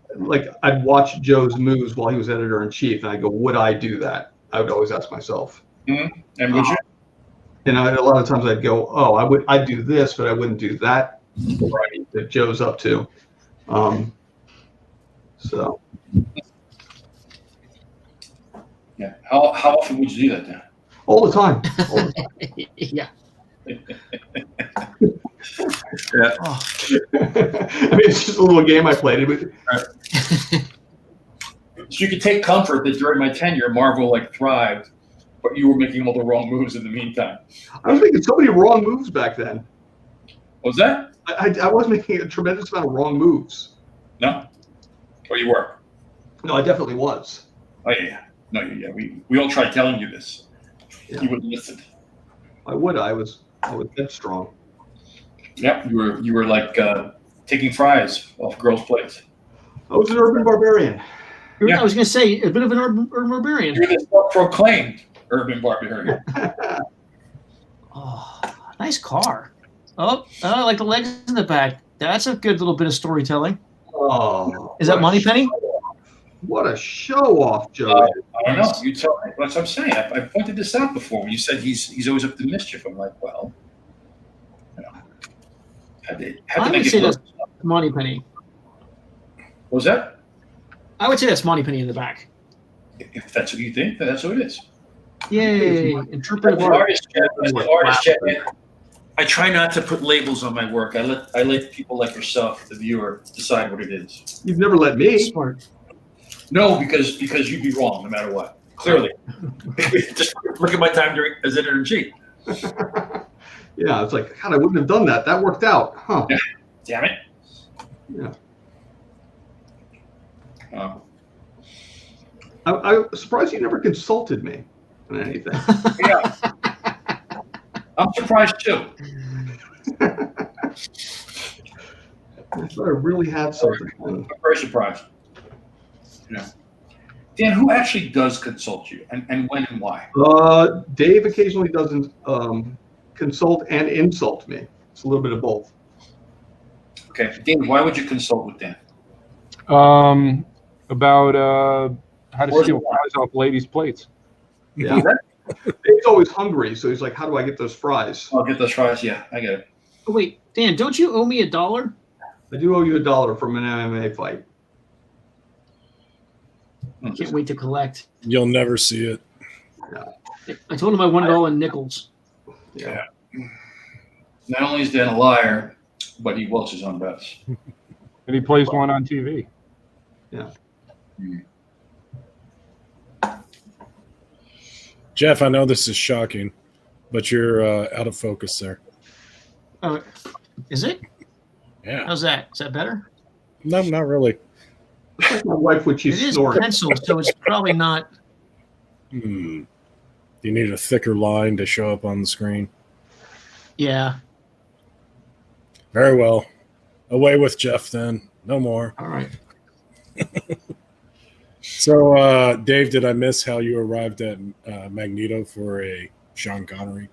I'd watch Joe's moves while he was editor in chief, and I go, would I do that? I would always ask myself. Mm-hmm. And would you? And a lot of times I'd go, oh, I'd do this, but I wouldn't do that. Right. That Joe's up to. So. Yeah. How often would you do that then? All the time. All the time. Yeah. Yeah. Oh. I mean, it's just a little game I played. So you could take comfort that during my tenure, Marvel thrived, but you were making all the wrong moves in the meantime. I was making so many wrong moves back then. What was that? I was making a tremendous amount of wrong moves. No? Or you were? No, I definitely was. Oh, yeah. No, yeah. We all tried telling you this. Yeah. You wouldn't listen. I would. I was headstrong. Yep. You were like taking fries off girls' plates. I was an urban barbarian. Yeah. I was going to say, a bit of an urban barbarian. You're the self-proclaimed urban barbarian. Oh, nice car. Oh, I like the legs in the back. That's a good little bit of storytelling. Oh, is that Moneypenny? What a show off, Joe. I don't know. You tell me. That's what I'm saying. I pointed this out before when you said he's always up to mischief. I'm like, well, had to make it look. Moneypenny. What was that? I would say that's Moneypenny in the back. If that's what you think, then that's what it is. Yay! Interpretive artist chat. I try not to put labels on my work. I let people like yourself, the viewer, decide what it is. You've never let me. Smart. No, because you'd be wrong no matter what. Clearly, just look at my time during as editor-in-chief. Yeah, it's like, God, I wouldn't have done that. That worked out, huh? Yeah. Damn it. Yeah. Oh. I'm surprised you never consulted me on anything. Yeah. I'm surprised too. I thought I really had something. I'm very surprised. Yeah. Dan, who actually does consult you, and when and why? Dave occasionally doesn't consult and insult me. It's a little bit of both. Okay, Dan, why would you consult with Dan? About how to steal fries off ladies' plates. Yeah. Dave's always hungry, so he's like, how do I get those fries? I'll get those fries. Yeah, I get it. Oh, wait, Dan, don't you owe me $1? I do owe you $1 from an MMA fight. Can't wait to collect. You'll never see it. I told him I wanted all in nickels. Yeah. Not only is Dan a liar, but he welts his own bets. And he plays one on TV. Yeah. Jeff, I know this is shocking, but you're out of focus there. Is it? Yeah. How's that? Is that better? No, not really. It's like my wife when she's It is snoring. pencil, so it's probably not. You need a thicker line to show up on the screen. Yeah. Very well. Away with Jeff then. No more. All right. So, Dave, did I miss how you arrived at Magneto for a Sean Connery?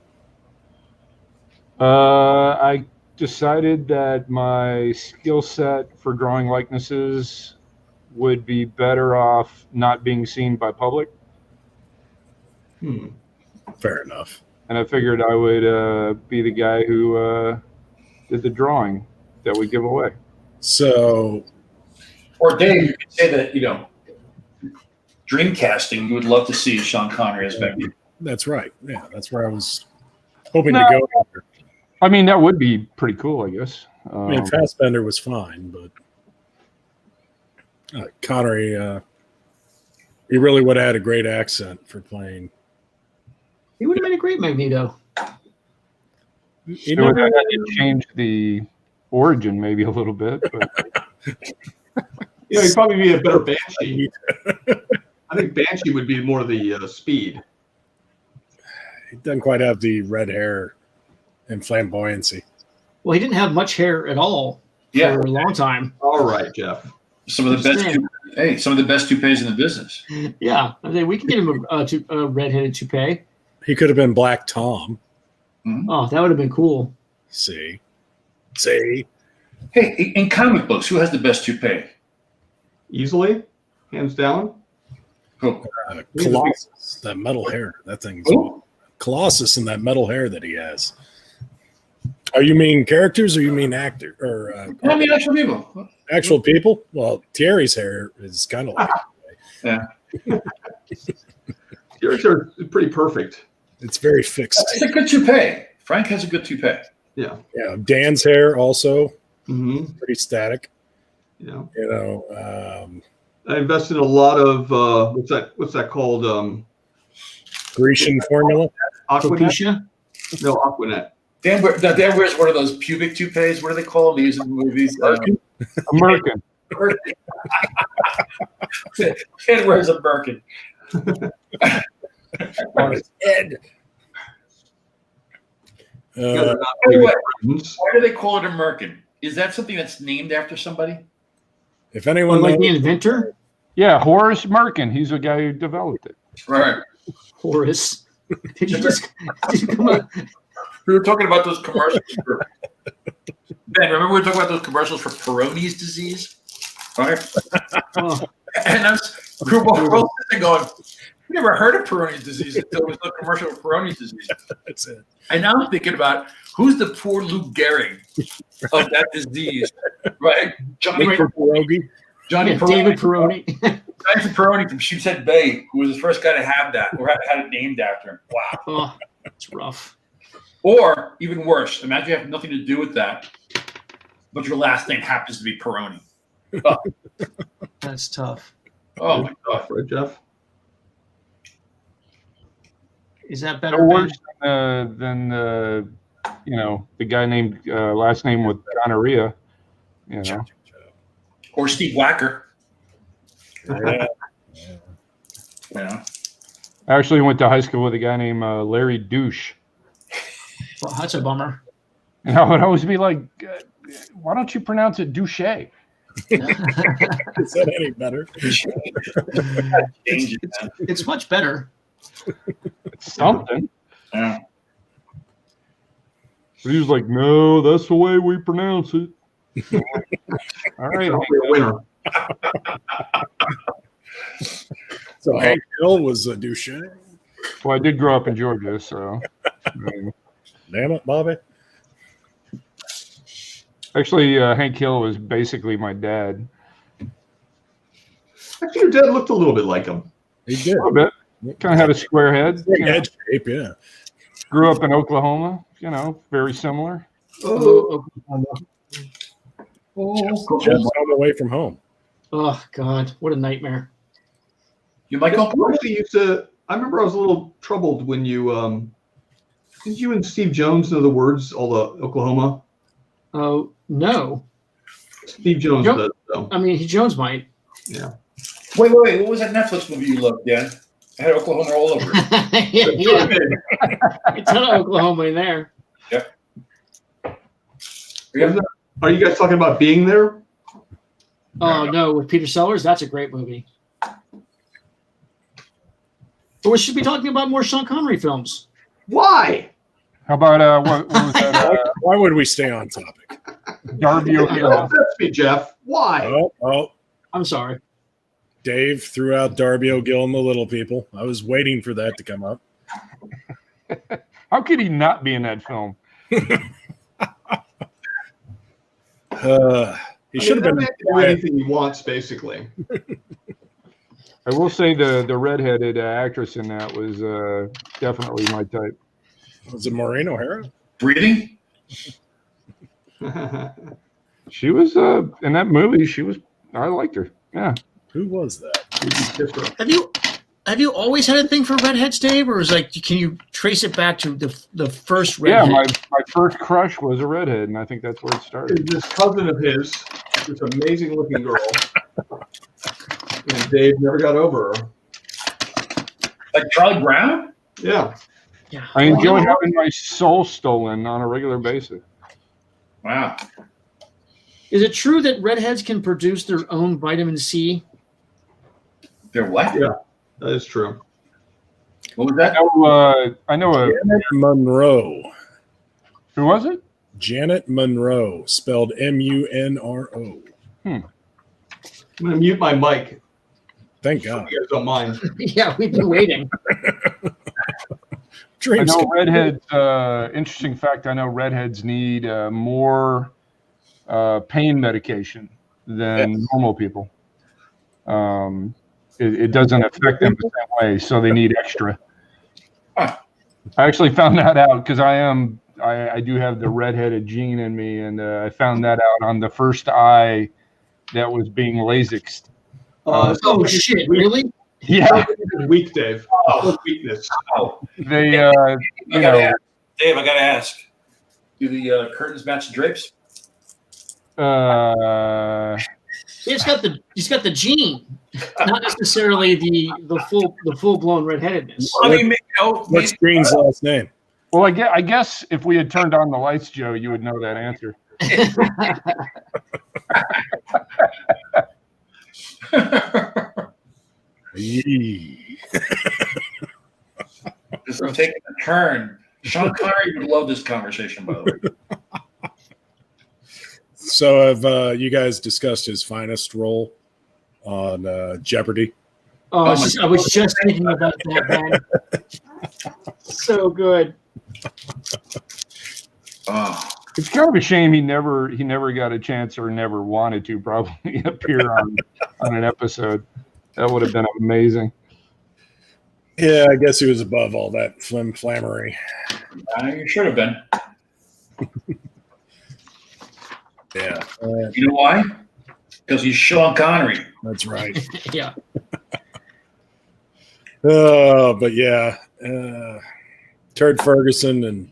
I decided that my skill set for drawing likenesses would be better off not being seen by public. Fair enough. And I figured I would be the guy who did the drawing that we give away. So, Or Dave, you could say that, dreamcasting, you would love to see Sean Connery as Magneto. that's right. Yeah, that's where I was hoping to go. Here. I mean, that would be pretty cool, I guess. I mean, Fassbender was fine, but Connery, he really would have had a great accent for playing. He would have made a great Magneto. It would have had to change the origin maybe a little bit. But. He'd probably be a better Banshee. I think Banshee would be more the speed. He doesn't quite have the red hair and flamboyancy. Well, he didn't have much hair at all for a long time. All right, Jeff. Some of the best toupees in the business. Yeah, I mean, we can get him a redheaded toupee. He could have been Black Tom. Mm-hmm. Oh, that would have been cool. See. Hey, in comic books, who has the best toupee? Easily, hands down. Who? Colossus, that metal hair. That thing's Colossus and that metal hair that he has. Are you mean characters or you mean actor? Or I mean actual people. Actual people? Well, Thierry's hair is kind of like yeah. Thierry's hair is pretty perfect. It's very fixed. It's a good toupee. Frank has a good toupee. Yeah. Yeah. Dan's hair also pretty static. Yeah. I invested in a lot of what's that called? Grecian formula. Aquanet? No, Aquanet. Dan wears one of those pubic toupees. What do they call them? They use in movies. American. Dan wears a Birkin. On his head. Anyway, why do they call it a merkin? Is that something that's named after somebody? If anyone like the inventor? Yeah, Horace Merkin. He's the guy who developed it. Right. Horace. Did you come up? We were talking about those commercials. Ben, remember we were talking about those commercials for Peyronie's disease? Right? And we were both sitting going, we never heard of Peyronie's disease until it was the commercial for Peyronie's disease. That's it. And now I'm thinking about who's the poor Lou Gehrig of that disease, right? Johnny Pierogi. David Peroni. Johnny Peroni from Sheepshead Bay, who was the first guy to have that or had it named after him. Wow. Oh, that's rough. Or even worse, imagine you have nothing to do with that, but your last name happens to be Peroni. Oh, That's tough. oh my God. Right, Jeff? Is that No better? Ben? worse than the guy named last name with gonorrhea. You know, Or Steve Wacker. Yeah. Yeah. I actually went to high school with a guy named Larry Douche. Well, that's a bummer. And I would always be like, why don't you pronounce it Douche? Is that any better? It's much better. It's something. Yeah. But he was like, no, that's the way we pronounce it. All right. I'll be a winner. So Hank Hill was a douche. Well, I did grow up in Georgia, so. Damn it, Bobby. Actually, Hank Hill was basically my dad. Actually, your dad looked a little bit like him. He did. A little bit. Kind of had a square head. Head shape, yeah. Grew up in Oklahoma, very similar. Oh, Jeff's home away from home. Oh God, what a nightmare. You like Uncle? actually used to. I remember I was a little troubled when you. Did you and Steve Jones know the words, all the Oklahoma? Oh no. Steve Jones Yep. does, though. I mean, Jones might. Yeah. Wait. What was that Netflix movie you loved, Dan? I had Oklahoma all over it. yeah. A ton of Oklahoma in there. Yep. Are you guys talking about Being There? Oh no, with Peter Sellers, that's a great movie. But we should be talking about more Sean Connery films. Why? How about, what was that? Why would we stay on topic? Darby Don't O'Hill. upset me, Jeff. Why? Oh, I'm sorry. Dave threw out Darby O'Gill and the Little People. I was waiting for that to come up. How could he not be in that film? He should have been. Man can do anything he wants, basically. I will say the redheaded actress in that was definitely my type. Was it Maureen O'Hara? Breathing? She was in that movie. I liked her. Yeah. Who was that? Have you always had a thing for redheads, Dave, or is can you trace it back to the first Yeah, redhead? my first crush was a redhead, and I think that's where it started. This cousin of his, this amazing-looking girl, and Dave never got over her. Like Charlie Brown? Yeah. Yeah. I enjoy having my soul stolen on a regular basis. Wow. Is it true that redheads can produce their own vitamin C? They're what? Yeah. That is true. What was that? I know Janet Monroe. who was it? Janet Monroe, spelled M-U-N-R-O. I'm going to mute my mic. Thank If God. you guys don't mind. Yeah, we've been waiting. I Dreams. know redheads. Interesting fact. I know redheads need more pain medication than normal people. It doesn't affect them the same way, so they need extra. Huh. I actually found that out because I do have the redheaded gene in me, and I found that out on the first eye that was being LASIKed. Oh shit! Really? Yeah, Weak, Dave. Weakness. they Dave, I gotta ask. Do the curtains match the drapes? He's got the gene, not necessarily the full blown redheadedness. I mean, What's Green's last name? Well, I guess if we had turned on the lights, Joe, you would know that answer. Yee. This is taking a turn. Sean Connery would love this conversation, by the way. So have you guys discussed his finest role on Jeopardy? Oh, I was just thinking about that, man. So good. Oh. It's kind of a shame he never got a chance or never wanted to probably appear on an episode. That would have been amazing. Yeah, I guess he was above all that flimflammery. You should have been. Yeah. You know why? Because he's Sean Connery. That's right. Yeah. But yeah, Turd Ferguson and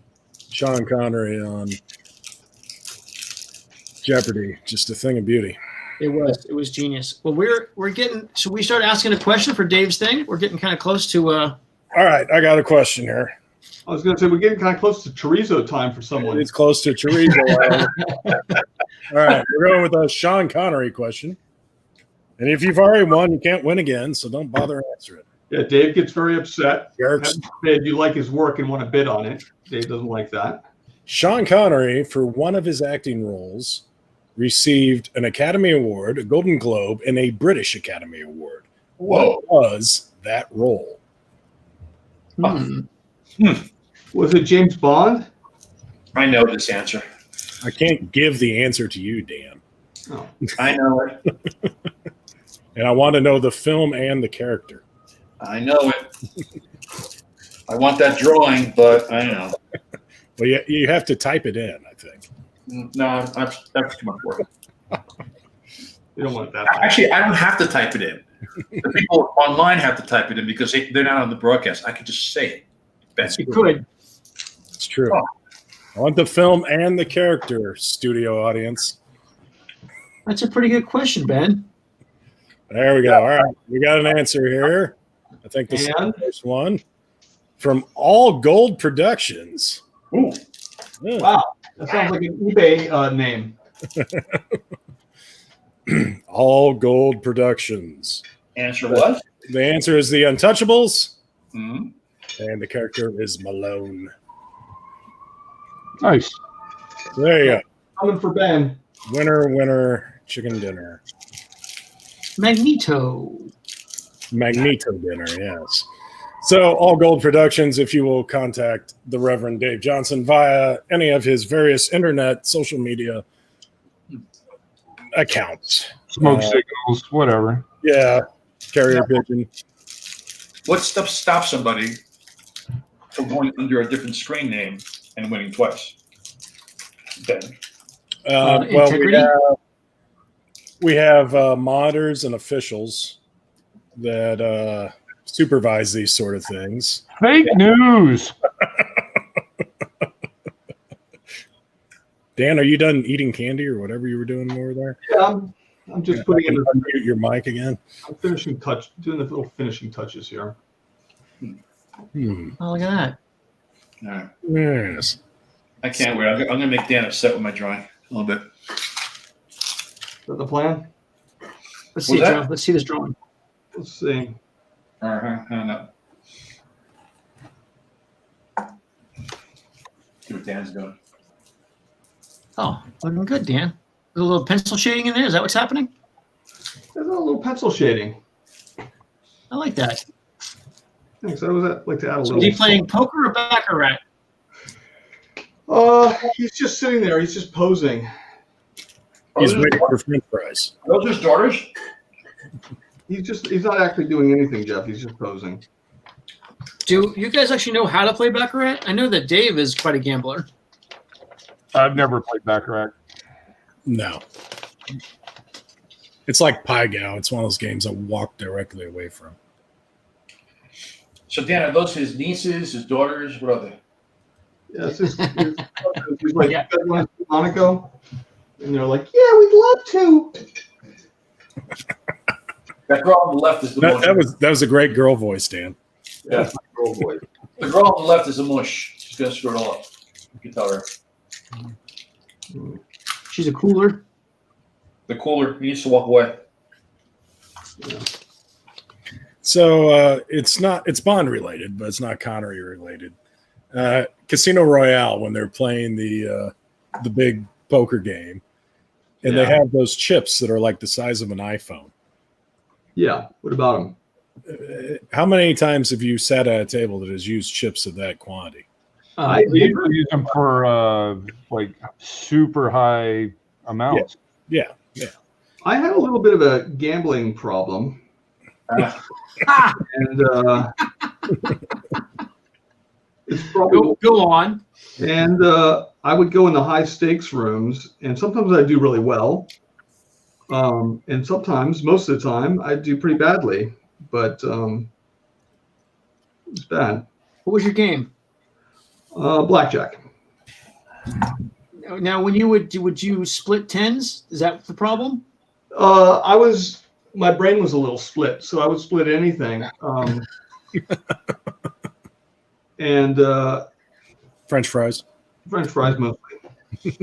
Sean Connery on Jeopardy, just a thing of beauty. It was genius. Well, we're getting. Should we start asking a question for Dave's thing? We're getting kind of close to. All right, I got a question here. I was going to say we're getting kind of close to chorizo time for someone. It's close to chorizo. All right, we're going with a Sean Connery question. And if you've already won, you can't win again, so don't bother answering it. Yeah, Dave gets very upset. Jerks. You like his work and want to bid on it. Dave doesn't like that. Sean Connery, for one of his acting roles, received an Academy Award, a Golden Globe, and a British Academy Award. Whoa. What was that role? Was it James Bond? I know this answer. I can't give the answer to you, Dan. Oh. I know it. And I want to know the film and the character. I know it. I want that drawing, but I know. Well, you have to type it in, I think. No, that's too much work. You don't want that. Actually, I don't have to type it in. The people online have to type it in because they're not on the broadcast. I could just say it. That's You could. It's true. I want the film and the character, studio audience. That's a pretty good question, Ben. There we go. All right. We got an answer here. I think this is the first one. From All Gold Productions. Ooh. Yeah. Wow. That sounds like an eBay name. All Gold Productions. Answer was? The answer is The Untouchables. Mm-hmm. And the character is Malone. Nice. There you go. Coming for Ben. Winner, chicken dinner. Magneto dinner, yes. So, All Gold Productions, if you will contact the Reverend Dave Johnson via any of his various internet, social media accounts. Smoke signals, whatever. Yeah, carrier pigeon. What stuff stops somebody from going under a different screen name and winning twice? Ben. Well, integrity? we have monitors and officials that supervise these sort of things. Fake news. Dan, are you done eating candy or whatever you were doing over there? Yeah, I'm just putting in Unmute your mic again. I'm doing the little finishing touches here. Oh, look at that. All right. Yes. I can't wait. I'm going to make Dan upset with my drawing a little bit. Is that the plan? Let's see, Joe. Let's see this drawing. Let's see. I don't know. See what Dan's doing. Oh, looking good, Dan. There's a little pencil shading in there. Is that what's happening? There's a little pencil shading. I like that. Thanks. I would like to add a So little. is he playing poker or baccarat? He's just sitting there. He's just posing. He's waiting for French fries. Are those his daughters? He's not actually doing anything, Jeff. He's just posing. Do you guys actually know how to play baccarat? I know that Dave is quite a gambler. I've never played baccarat. No. It's like Pai Gow. It's one of those games I walk directly away from. So Dan, are those his nieces, his daughters? What are they? Yeah, he's like, you guys want to see Monaco? And they're like, yeah, we'd love to. That girl on the left is the mush. That was a great girl voice, Dan. Yeah. Oh boy. The girl on the left is a mush. She's going to screw it all up. You can tell her. She's a cooler. The cooler needs to walk away. Yeah. So it's Bond related, but it's not Connery related. Casino Royale, when they're playing the big poker game, and they have those chips that are like the size of an iPhone. Yeah. What about him? How many times have you sat at a table that has used chips of that quantity? I usually use them for like super high amounts. Yeah. I had a little bit of a gambling problem. And It's probably Go on. And I would go in the high stakes rooms, and sometimes I do really well. And sometimes, most of the time, I do pretty badly. But it's bad. What was your game? Blackjack. Now, when you would you split tens? Is that the problem? My brain was a little split, so I would split anything. And French fries. French fries mostly.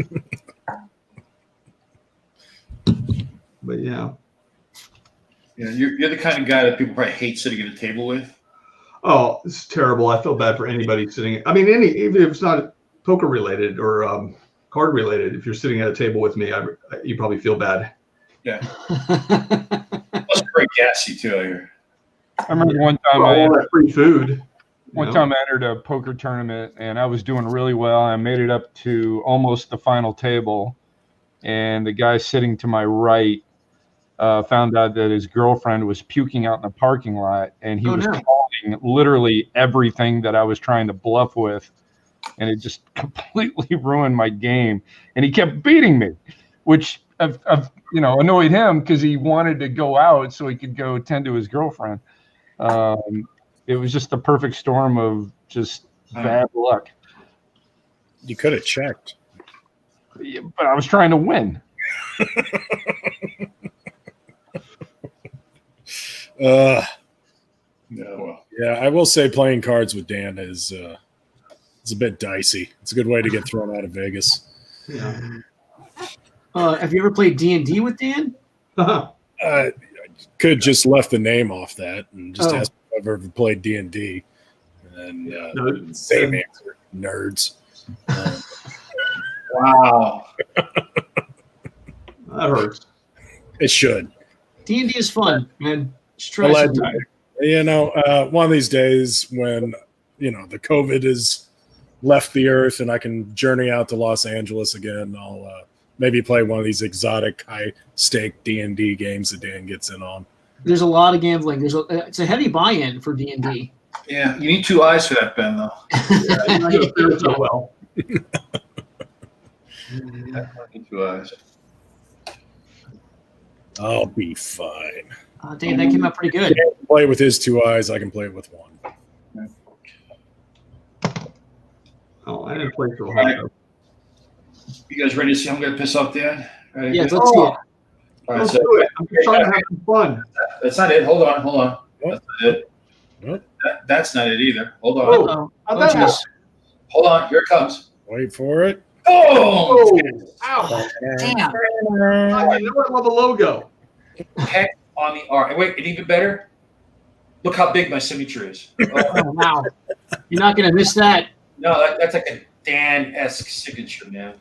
But yeah. Yeah, you're the kind of guy that people probably hate sitting at a table with. Oh, it's terrible. I feel bad for anybody sitting. I mean, even if it's not poker related or card related, if you're sitting at a table with me, you probably feel bad. Yeah. Plus, very gassy too. I hear. I remember one time all that free food. One time I entered a poker tournament and I was doing really well. I made it up to almost the final table, and the guy sitting to my right found out that his girlfriend was puking out in the parking lot, and he was calling literally everything that I was trying to bluff with, and it just completely ruined my game. And he kept beating me, which annoyed him because he wanted to go out so he could go tend to his girlfriend. It was just the perfect storm of just bad luck. You could have checked. Yeah, but I was trying to win. Yeah, well. Yeah, I will say playing cards with Dan is it's a bit dicey. It's a good way to get thrown out of Vegas. Yeah. Have you ever played D&D with Dan? Could just left the name off that and just asked if I've ever played D&D. And same answer, nerds. Wow. That hurts. It should. D&D is fun, man. Just try sometime. One of these days when, the COVID has left the earth and I can journey out to Los Angeles again, I'll maybe play one of these exotic high-stake D&D games that Dan gets in on. There's a lot of gambling. It's a heavy buy-in for D&D. Yeah, you need 2 eyes for that, Ben, though. You're not going to fare so well. Definitely need 2 eyes. I'll be fine. Dan, that came out pretty good. He can play with his 2 eyes. I can play it with one. Oh, I didn't play so hard. You guys ready to see how I'm going to piss off Dan? Ready? Yeah, let's see it. All right, Let's so do it. I'm just trying to have some fun. that's not it. Hold on. Nope. That's not it. Nope. That's not it either. Hold on. Uh-oh. How'd that geez. Hold on. Here it comes. Wait for it. Boom! Oh, Ow. Damn. I love the logo. Heck on the R. And wait, and even better, look how big my signature is. Oh, wow. You're not going to miss that. No, that's like a Dan-esque signature, man.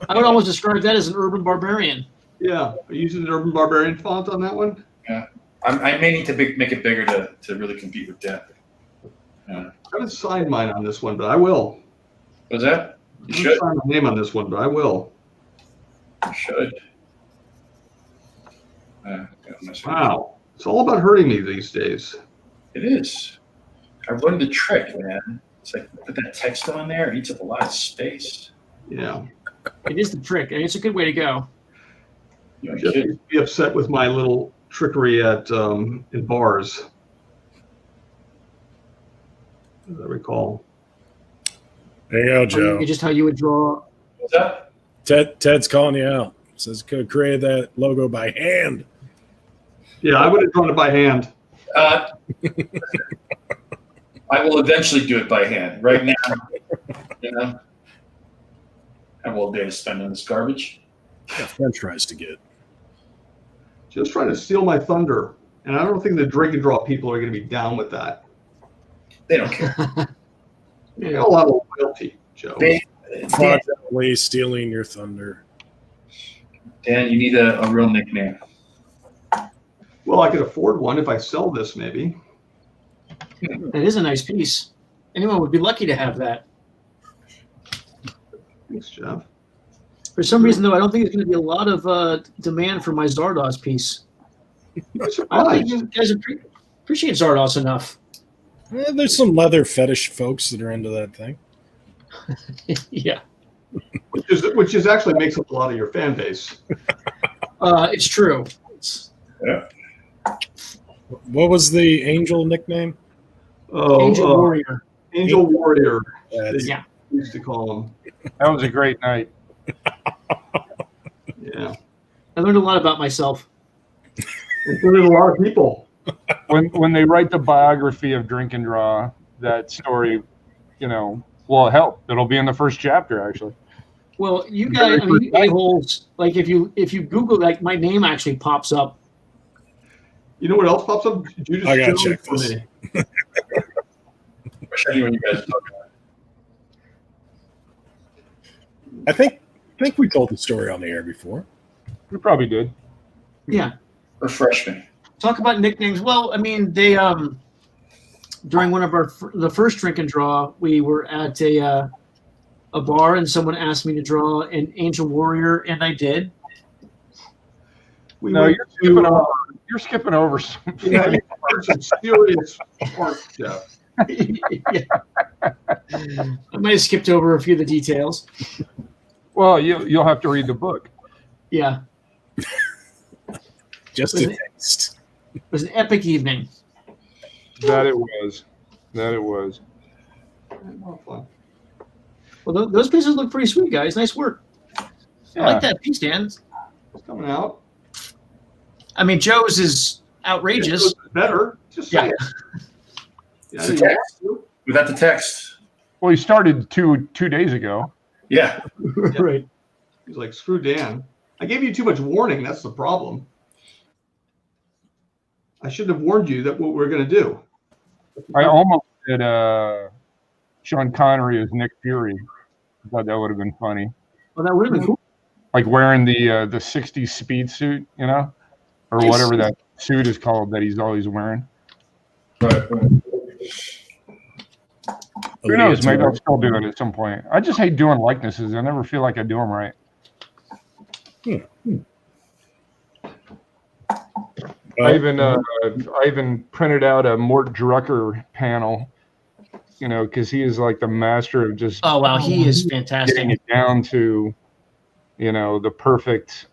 I would almost describe that as an urban barbarian. Yeah. Are you using the Urban Barbarian font on that one? Yeah. I may need to make it bigger to really compete with Dan. I haven't signed mine on this one, but I will. What's that? You I should. haven't signed my name on this one, but I will. You should. Wow. It's all about hurting me these days. It is. I learned the trick, man. It's like put that text on there. It eats up a lot of space. Yeah. It is the trick, and it's a good way to go. You know, Just be upset with my little trickery at in bars. As I recall. There you go, Joe. Just how you would draw. What's up? Ted's calling you out. Says could create that logo by hand. Yeah, I would have drawn it by hand. I will eventually do it by hand. Right now, I have all day to spend on this garbage. Got French fries to get. Just trying to steal my thunder. And I don't think the drink and draw people are going to be down with that. They don't care. You got a lot of loyalty, Joe. Fraudulently stealing your thunder. Dan, you need a real nickname. Well, I could afford one if I sell this, maybe. That is a nice piece. Anyone would be lucky to have that. Thanks, Jeff. For some reason, though, I don't think there's going to be a lot of demand for my Zardoz piece. I don't think you guys appreciate Zardoz enough. There's some leather fetish folks that are into that thing. Yeah, which is actually makes up a lot of your fan base. it's true. Yeah. What was the angel nickname? Oh, Angel Warrior. Angel Warrior. Yeah. Used to call him. That was a great night. Yeah. I learned a lot about myself. Included a lot of people. When they write the biography of Drink and Draw, that story, will help. It'll be in the first chapter, actually. Well, you guys, I mean, you a-holes, like if you Google, like my name actually pops up. You know what else pops up? Judas I gotta Jones check for this. me. Wish I knew when you guys are talking about. I think we told the story on the air before. We probably did. Yeah. Refresh me. Talk about nicknames. Well, I mean, they during one of the first Drink and Draw, we were at a bar and someone asked me to draw an Angel Warrior, and I did. You're skipping over some. Yeah, you covered some serious parts, Jeff. Yeah. I might have skipped over a few of the details. Well, you'll have to read the book. Yeah. Just a taste. It was an epic evening. That it was. Well, those pieces look pretty sweet, guys. Nice work. Yeah. I like that piece, Dan. It's coming out. I mean, Joe's is outrageous. It's better. Just say it. Yeah, It's a text. Without the text. Well, he started two days ago. Yeah. Right. He's like, screw Dan. I gave you too much warning. That's the problem. I should have warned you that what we're going to do. I almost did Sean Connery as Nick Fury. I thought that would have been funny. Well, that would have been cool. Like wearing the 60s speed suit, or Nice. whatever that suit is called that he's always wearing. Who knows? Maybe I'll still do it at some point. I just hate doing likenesses. I never feel like I do them right. I even printed out a Mort Drucker panel, because he is like the master of just Oh, wow. He is getting fantastic. it down to, the perfect,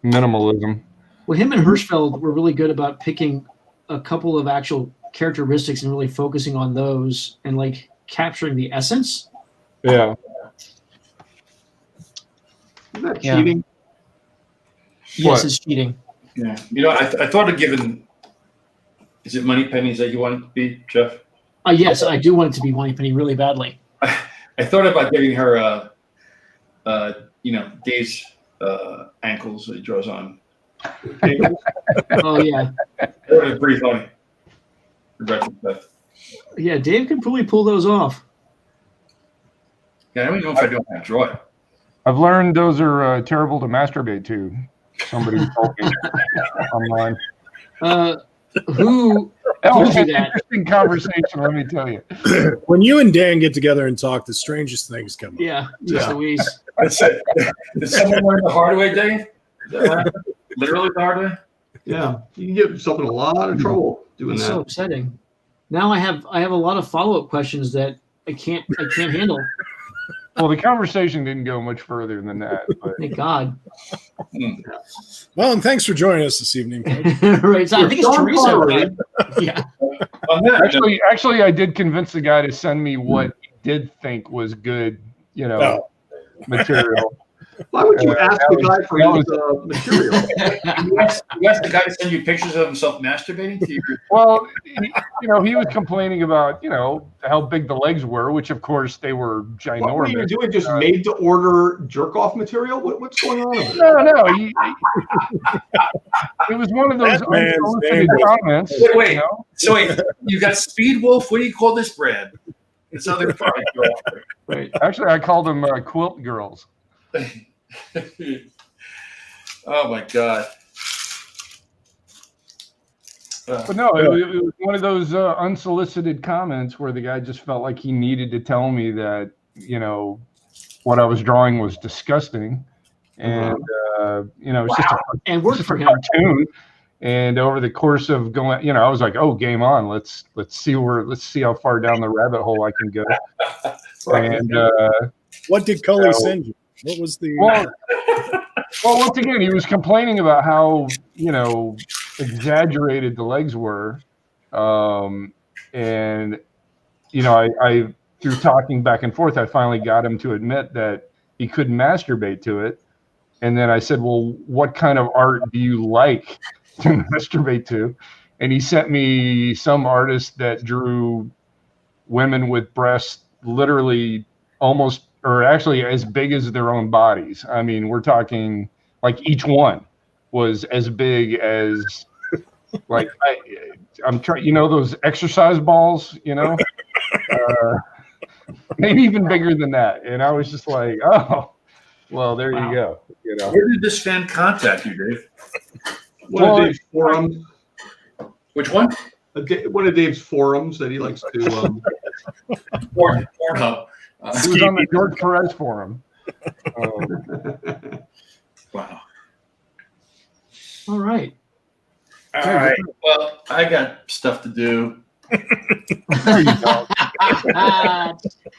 minimalism. Well, him and Hirschfeld were really good about picking a couple of actual characteristics and really focusing on those and like capturing the essence. Yeah. Isn't that Yeah. cheating? Yes, What? it's cheating. Yeah. I thought of giving. Is it Money Pennies that you want it to be, Jeff? Yes, I do want it to be Moneypenny really badly. I thought about giving her, Dave's ankles that he draws on. Oh, yeah. That would have been pretty funny. In retrospect. Yeah, Dave could probably pull those off. Yeah, I don't even know if I don't have to draw it. I've learned those are terrible to masturbate to. Somebody told me online. Who That told was you an that? interesting conversation, let me tell you. When you and Dan get together and talk, the strangest things come up. Yeah, just Yeah. Louise. That's it. Did someone learn the hard way, Dave? Literally the hard way? Yeah. You can get yourself in a lot of trouble doing It's that. so upsetting. Now I have a lot of follow-up questions that I can't handle. Well, the conversation didn't go much further than that. But Thank God. Well, and thanks for joining us this evening, folks. Right. So I think it's Sean Teresa. Connery. Yeah. On that, actually, I did convince the guy to send me what he did think was good, material. Why would you ask the guy for that his material? you asked the guy to send you pictures of himself masturbating to you? Well, he was complaining about, how big the legs were, which of course they were ginormous. What were you doing? Just made to order jerk off material? What's going on over there? No, it was one of those That man's unsolicited name was- comments. Wait. So wait, you got Speed Wolf. What do you call this brand? It's other product. Right. Actually, I called them quilt girls. Oh my God. But no, it was one of those unsolicited comments where the guy just felt like he needed to tell me that, what I was drawing was disgusting. And, it's just And worked for a him. cartoon. And over the course of going, I was like, "Oh, game on! Let's see how far down the rabbit hole I can go." And what did Cully send you? What was the? Well, once again, he was complaining about how exaggerated the legs were, and I through talking back and forth, I finally got him to admit that he couldn't masturbate to it. And then I said, "Well, what kind of art do you like to masturbate to?" And he sent me some artist that drew women with breasts literally almost, or actually as big as their own bodies. I mean, we're talking like each one was as big as like I'm trying, those exercise balls, maybe even bigger than that. And I was just like, oh, well, there you go. Where did this fan contact you, Dave? One of Dave's forums. Which one? One of Dave's forums that he likes to. Pornhub. He was on the George Perez forum. Wow. All right. All right. Well, I got stuff to do. There you go.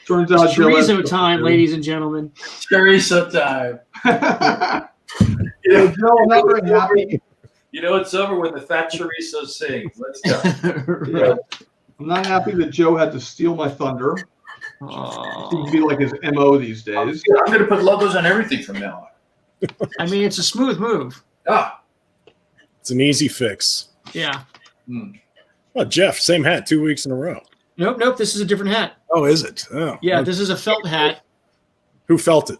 Turns out chorizo time, ladies and gentlemen. Chorizo time. Joe, I'm not very happy. It's over when the fat chorizo sings. Let's go. I'm not happy that Joe had to steal my thunder. Seems to be like his MO these days. I'm going to put logos on everything from now on. I mean, it's a smooth move. It's an easy fix. Yeah. Oh, Jeff, same hat 2 weeks in a row. Nope. This is a different hat. Oh, is it? Oh, yeah. This is a felt hat. Who felt it?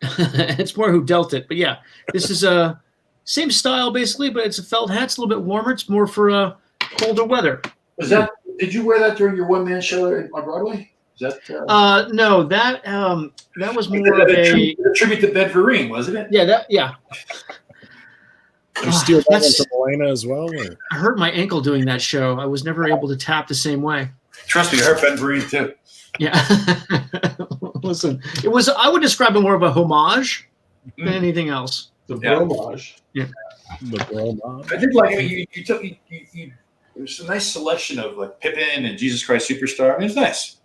It's more who dealt it, but yeah, this is a same style basically, but it's a felt hat. It's a little bit warmer. It's more for colder weather. Did you wear that during your one-man show on Broadway? Is that? No, that was more of a tribute to Ben Vereen, wasn't it? Yeah, yeah. You steal that one from Elena as well? Or? I hurt my ankle doing that show. I was never able to tap the same way. Trust me, I hurt Ben Vereen too. Yeah. Listen, I would describe it more of a homage than anything else. The bromage. Yeah. The bromage. I did it was a nice selection of like Pippin and Jesus Christ Superstar. I mean, it's nice.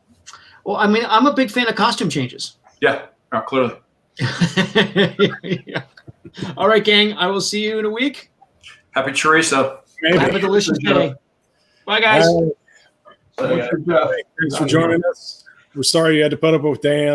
Well, I mean, I'm a big fan of costume changes. Yeah, clearly. Yeah. All right, gang. I will see you in a week. Happy chorizo. Maybe. Have a delicious day. Bye, guys. Thanks for joining us. We're sorry you had to put up with Dan.